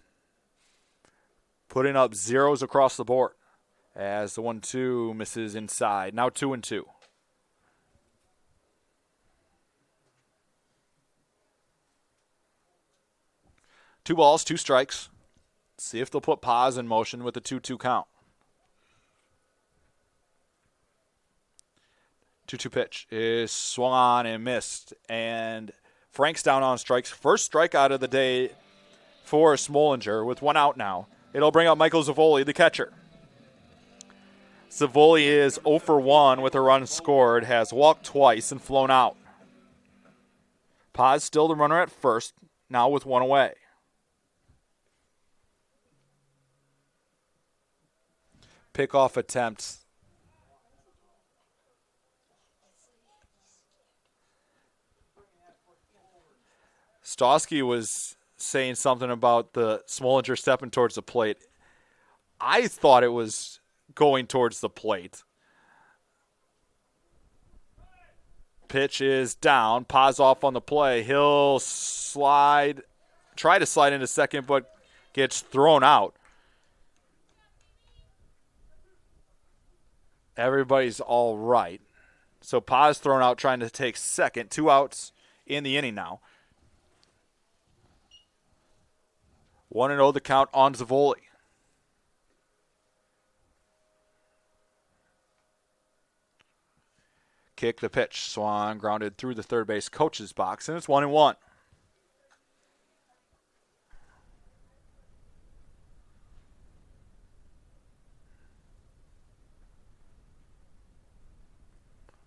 Putting up zeros across the board as the 1-2 misses inside. Now 2-2. 2 balls, 2 strikes. See if they'll put Paz in motion with a 2-2 count. 2-2 pitch is swung on and missed. And Frank's down on strikes. First strikeout of the day for Smolinger with 1 out now. It'll bring up Michael Zavoli, the catcher. Zavoli is 0 for 1 with a run scored, has walked twice and flown out. Paz still the runner at first, now with 1 away. Pickoff attempt. Stosky was saying something about the Smolinger stepping towards the plate. I thought it was going towards the plate. Pitch is down. Paz off on the play. He'll try to slide into second, but gets thrown out. Everybody's all right. So Paz thrown out trying to take second. 2 outs in the inning now. 1-0 the count on Zavoli. Kick the pitch. Swan grounded through the third base coach's box, and it's 1-1.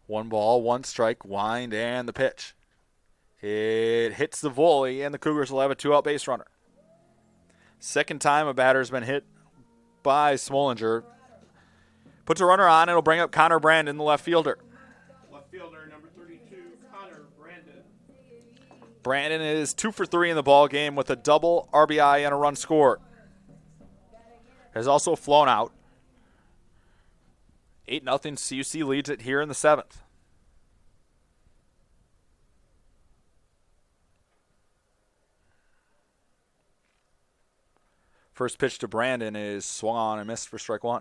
One ball, 1 strike, wind, and the pitch. It hits the volley, and the Cougars will have a 2-out base runner. Second time a batter's been hit by Smolinger. Puts a runner on, it'll bring up Connor Brandon, the left fielder. Left fielder, number 32, Connor Brandon. Brandon is 2 for 3 in the ball game with a double RBI and a run scored. Has also flown out. 8-0 CUC leads it here in the 7th. First pitch to Brandon is swung on and missed for strike 1.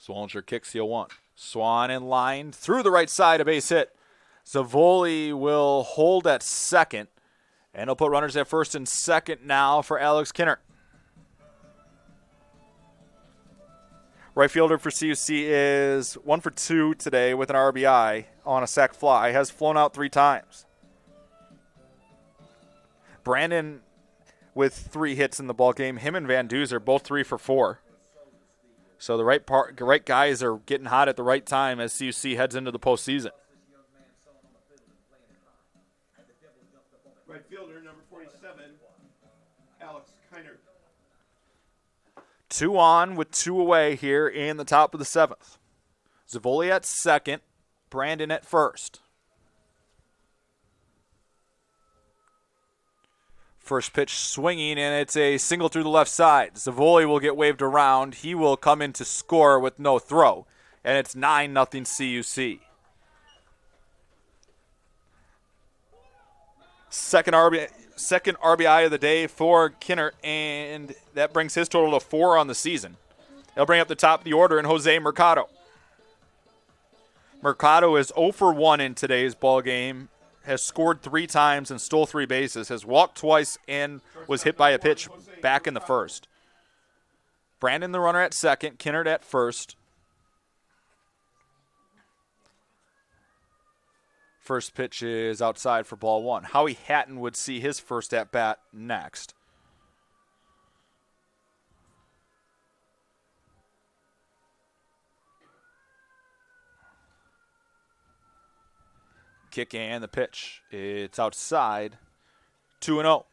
Smolinger kicks the 0-1. Swan in line through the right side, a base hit. Zavoli will hold at second, and he'll put runners at first and second now for Alec Skinner. Right fielder for CUC is 1 for 2 today with an RBI on a sac fly. Has flown out 3 times. Brandon with 3 hits in the ballgame. Him and Van Duzer both 3 for 4. So the right guys are getting hot at the right time as CUC heads into the postseason. Right fielder, number 47, Alec Skinner. 2 on with 2 away here in the top of the 7th. Zavoli at second, Brandon at first. First pitch swinging, and it's a single through the left side. Zavoli will get waved around. He will come in to score with no throw, and it's 9-0 CUC. Second RBI of the day for Kinner, and that brings his total to 4 on the season. They'll bring up the top of the order in Jose Mercado. Mercado is 0 for 1 in today's ball game, has scored 3 times and stole 3 bases, has walked twice and was hit by a pitch back in the first. Brandon the runner at second, Kinner at first. First pitch is outside for ball 1. Howie Hatton would see his first at-bat next. Kick and the pitch. It's outside. 2-0.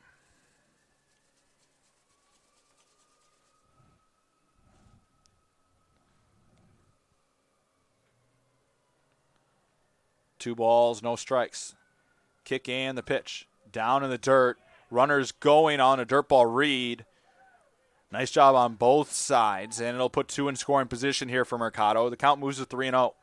Two balls, no strikes. Kick and the pitch. Down in the dirt. Runners going on a dirt ball read. Nice job on both sides, and it'll put 2 in scoring position here for Mercado. The count moves to 3-0.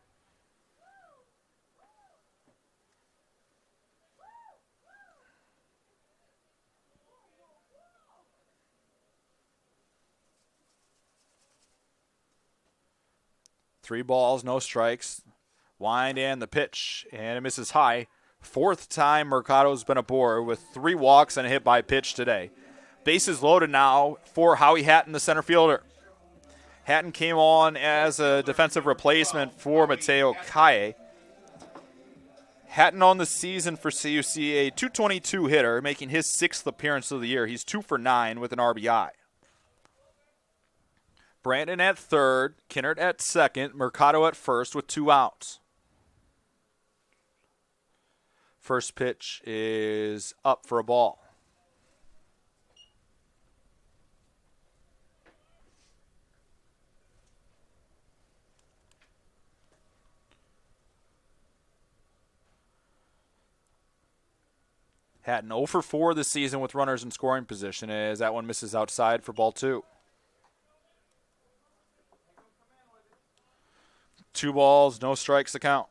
Three balls, no strikes. Wind and the pitch, and it misses high. 4th time Mercado's been aboard with 3 walks and a hit by pitch today. Bases loaded now for Howie Hatton, the center fielder. Hatton came on as a defensive replacement for Mateo Kaye. Hatton on the season for CUC, a .222 hitter, making his 6th appearance of the year. He's 2 for 9 with an RBI. Brandon at third, Kinnert at second, Mercado at first with 2 outs. First pitch is up for a ball. Hatton 0 for 4 this season with runners in scoring position as that one misses outside for ball 2. 2 balls, no strikes to count.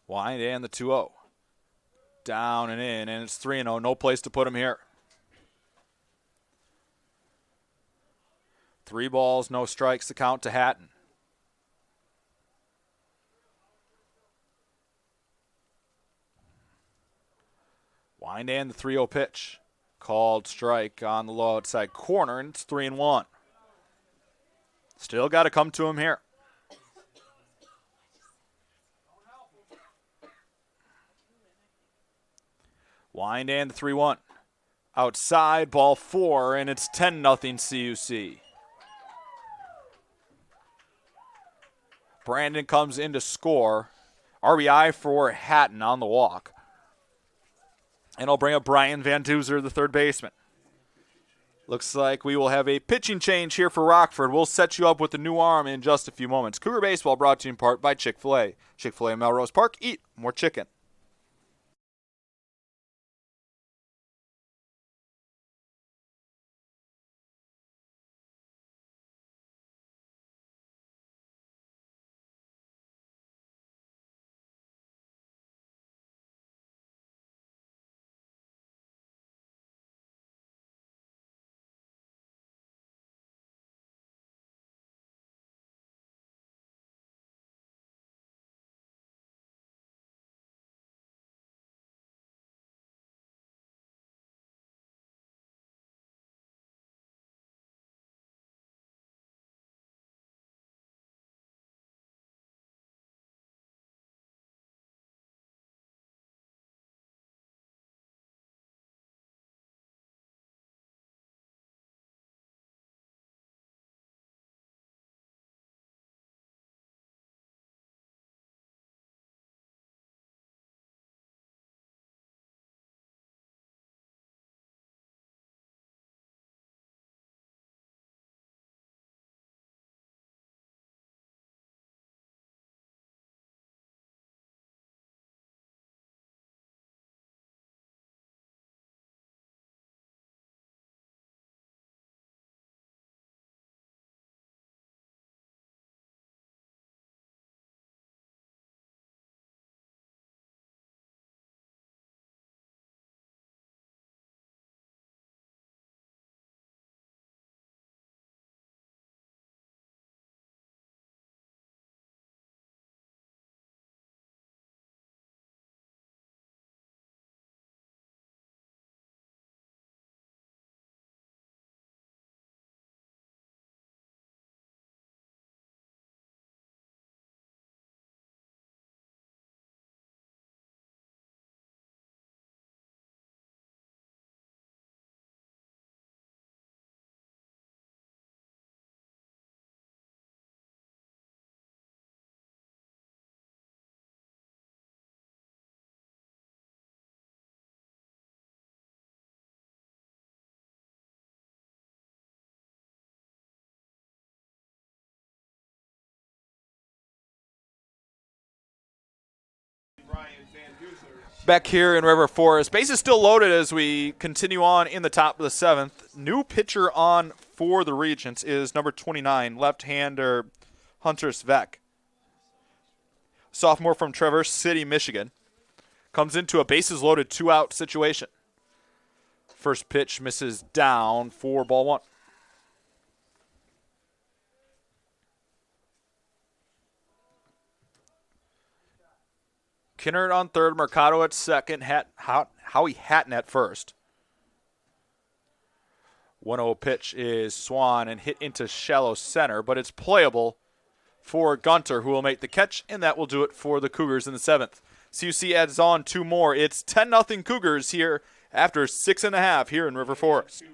Wind and the 2-0. Down and in, and it's 3-0. No place to put him here. 3 balls, no strikes to count to Hatton. Wind and the 3-0 pitch. Called strike on the low outside corner, and it's 3-1. Still got to come to him here. Wind and the 3-1. Outside, ball 4, and it's 10-0 CUC. Brandon comes in to score. RBI for Hatton on the walk. And I'll bring up Brian Van Duzer, the third baseman. Looks like we will have a pitching change here for Rockford. We'll set you up with a new arm in just a few moments. Cougar Baseball brought to you in part by Chick-fil-A. Chick-fil-A Melrose Park. Eat more chicken. Back here in River Forest. Base is still loaded as we continue on in the top of the 7th. New pitcher on for the Regents is number 29, left-hander Hunter Svek. Sophomore from Traverse City, Michigan. Comes into a bases loaded 2-out situation. First pitch misses down for ball 1. Kinnard on third, Mercado at second, Howie Hatton at first. 1-0 pitch is Swan and hit into shallow center, but it's playable for Gunter, who will make the catch, and that will do it for the Cougars in the 7th. CUC adds on 2 more. It's 10-0 Cougars here after 6.5 here in River Forest.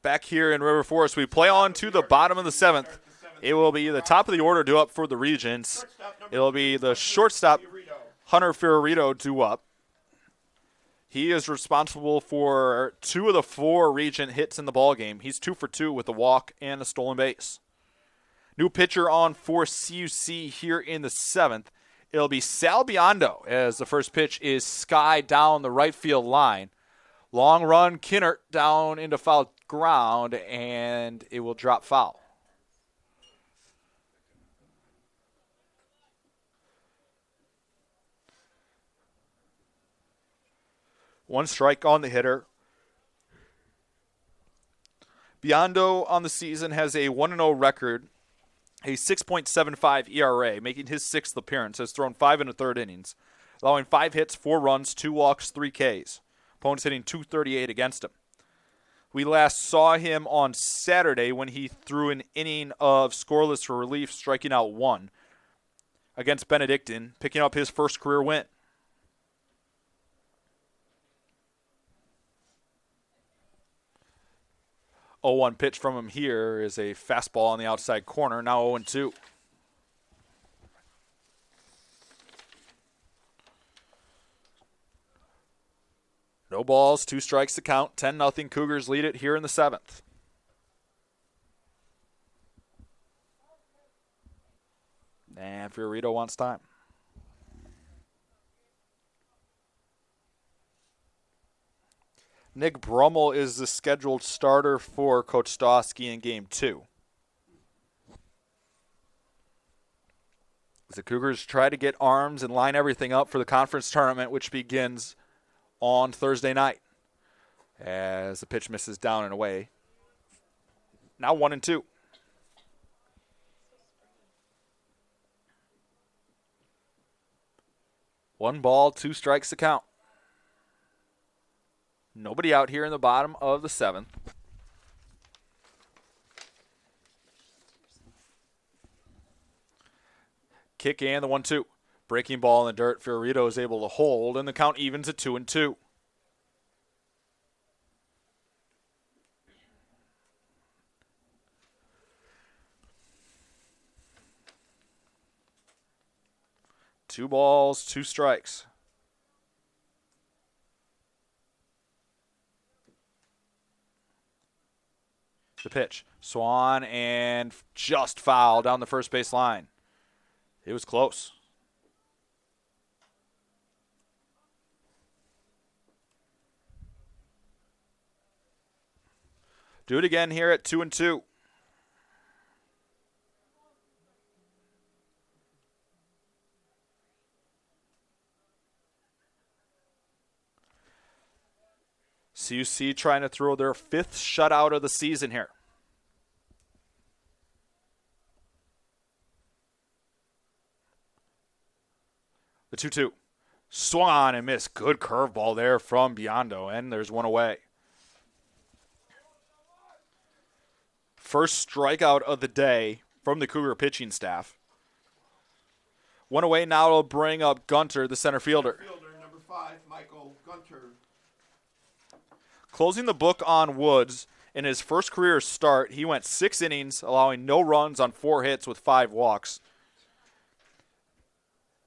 Back here in River Forest, we play on to the bottom of the 7th. It will be the top of the order due up for the Regents. It will be the shortstop, Hunter Fiorito, due up. He is responsible for 2 of the 4 Regent hits in the ballgame. He's 2 for 2 with a walk and a stolen base. New pitcher on for CUC here in the 7th. It'll be Sal Biondo as the first pitch is sky down the right field line. Long run, Kinnert down into foul ground, and it will drop foul. One strike on the hitter. Biondo on the season has a 1-0 record, a 6.75 ERA, making his 6th appearance. Has thrown 5 1/3 innings, allowing 5 hits, 4 runs, 2 walks, 3 Ks. Opponents hitting .238 against him. We last saw him on Saturday when he threw an inning of scoreless for relief, striking out 1 against Benedictine, picking up his first career win. Oh, 0-1 pitch from him here is a fastball on the outside corner, now 0-2. No balls, 2 strikes to count. 10-0 Cougars lead it here in the 7th. And Fiorito wants time. Nick Brummel is the scheduled starter for Coach Stosky in Game 2. As the Cougars try to get arms and line everything up for the conference tournament, which begins on Thursday night. As the pitch misses down and away. Now 1-2. One ball, 2 strikes to count. Nobody out here in the bottom of the 7th. Kick and the 1-2. Breaking ball in the dirt. Fiorito is able to hold, and the count evens at 2-2. Two balls, 2 strikes. The pitch. Swan and just foul down the first base line. It was close. Do it again here at 2-2. CUC trying to throw their 5th shutout of the season here. The 2-2. Swung and missed. Good curveball there from Biondo, and there's one away. First strikeout of the day from the Cougar pitching staff. One away now. It'll bring up Gunter, the center fielder. Number 5, Michael Gunter. Closing the book on Woods, in his first career start, he went 6 innings, allowing no runs on 4 hits with 5 walks.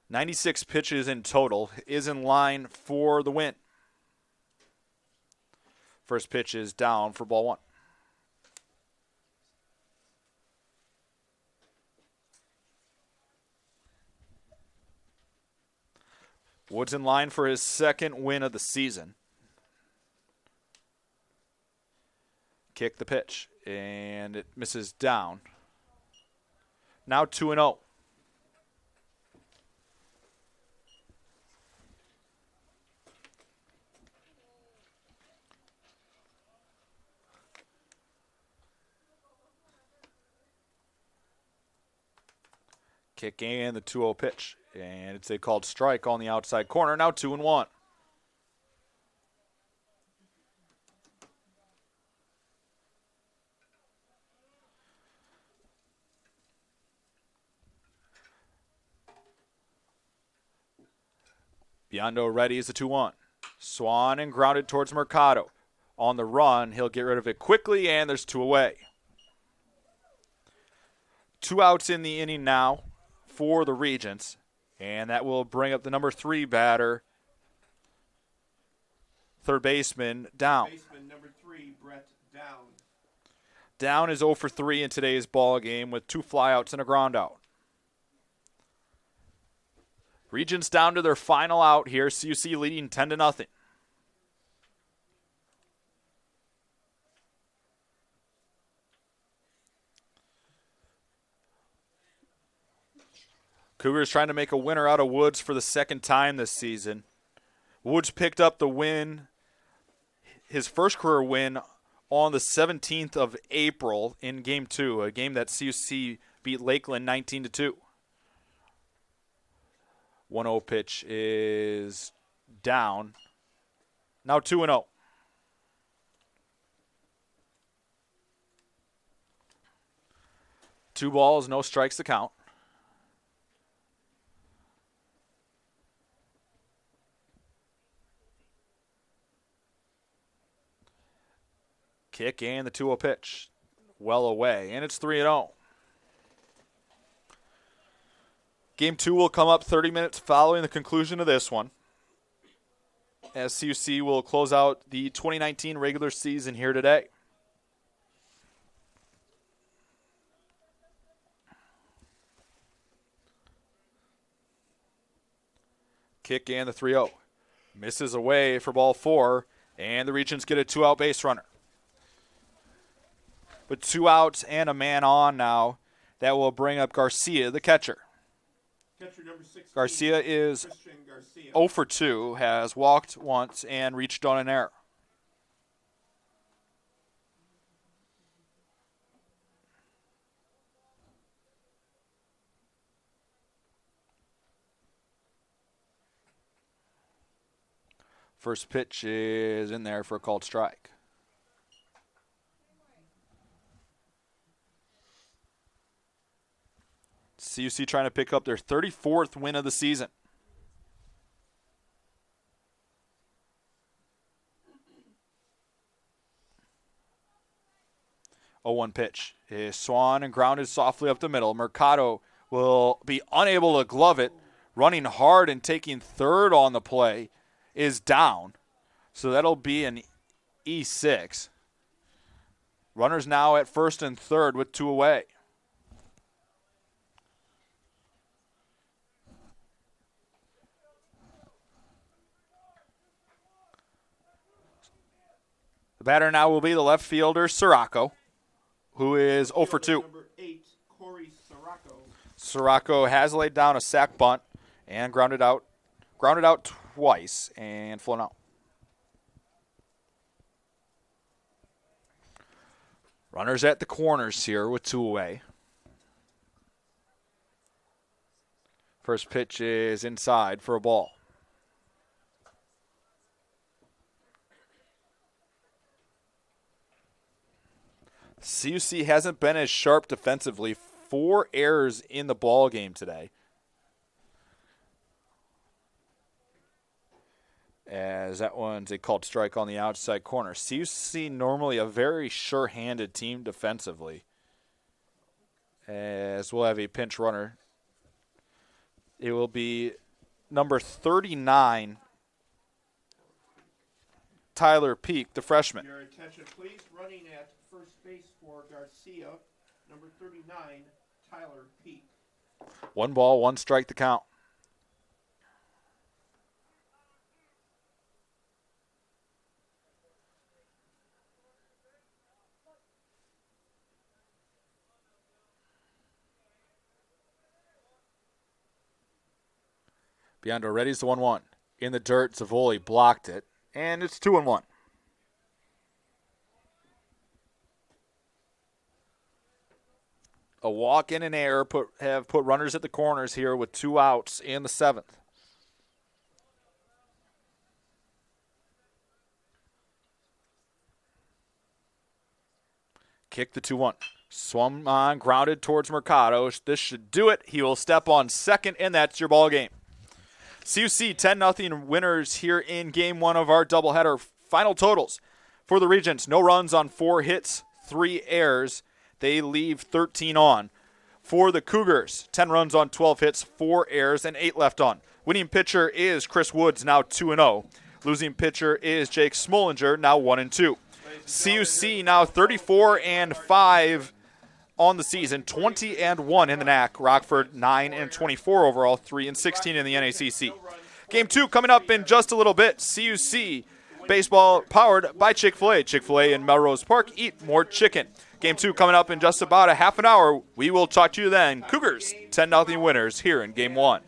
96 pitches in total, is in line for the win. First pitch is down for ball 1. Woods in line for his 2nd win of the season. Kick the pitch, and it misses down. Now 2-0. Kick and the 2-0 pitch. And it's a called strike on the outside corner. Now 2-1. Biondo ready is a 2-1. Swan and grounded towards Mercato. On the run, he'll get rid of it quickly, and there's 2 away. 2 outs in the inning now for the Regents, and that will bring up the number 3 batter, third baseman, Down. Baseman number 3, Brett Down. Down is 0 for 3 in today's ball game with 2 flyouts and a ground out. Regents down to their final out here. CUC leading 10-0. Cougars trying to make a winner out of Woods for the 2nd time this season. Woods picked up the win, his first career win, on the 17th of April in Game 2, a game that CUC beat Lakeland 19-2. 1-0 pitch is down. Now 2-0. Two balls, no strikes to count. Kick and the 2-0 pitch. Well away, and it's 3-0. Game 2 will come up 30 minutes following the conclusion of this one. as CUC will close out the 2019 regular season here today. Kick and the 3-0. Misses away for ball 4, and the Regents get a 2-out base runner. With 2 outs and a man on now, that will bring up Garcia, the catcher. Catcher number 16, Garcia is Christian Garcia. 0 for 2, has walked once and reached on an error. First pitch is in there for a called strike. CUC trying to pick up their 34th win of the season. 0-1 pitch is swung and grounded softly up the middle. Mercato will be unable to glove it. Running hard and taking third on the play is down. So that'll be an E6. Runners now at first and third with 2 away. The batter now will be the left fielder, Sirocco, who is 0 for 2. Number 8, Corey Sirocco. Sirocco has laid down a sac bunt and grounded out twice and flown out. Runners at the corners here with 2 away. First pitch is inside for a ball. CUC hasn't been as sharp defensively. 4 errors in the ball game today. As that one's a called strike on the outside corner. CUC normally a very sure-handed team defensively. As we'll have a pinch runner. It will be number 39, Tyler Peak, the freshman. Your attention, please. Running at first base for Garcia, number 39, Tyler Peak. 1 ball, 1 strike to count. Biondo ready's the 1-1. In the dirt, Zavoli blocked it, and it's 2-1. A walk and an error have put runners at the corners here with 2 outs in the 7th. Kick the 2-1. Swung on, grounded towards Mercado. This should do it. He will step on second, and that's your ball game. CUC 10-0 winners here in Game 1 of our doubleheader. Final totals for the Regents. No runs on 4 hits, 3 errors. They leave 13 on. For the Cougars, 10 runs on 12 hits, 4 errors, and 8 left on. Winning pitcher is Chris Woods, now 2-0. Losing pitcher is Jake Smollinger, now 1-2. CUC now 34-5 on the season, 20-1 in the NACC. Rockford 9-24 overall, 3-16 in the NACC. Game 2 coming up in just a little bit. CUC baseball powered by Chick-fil-A. Chick-fil-A in Melrose Park. Eat more chicken. Game 2 coming up in just about a half an hour. We will talk to you then. Cougars 10-0 winners here in Game 1.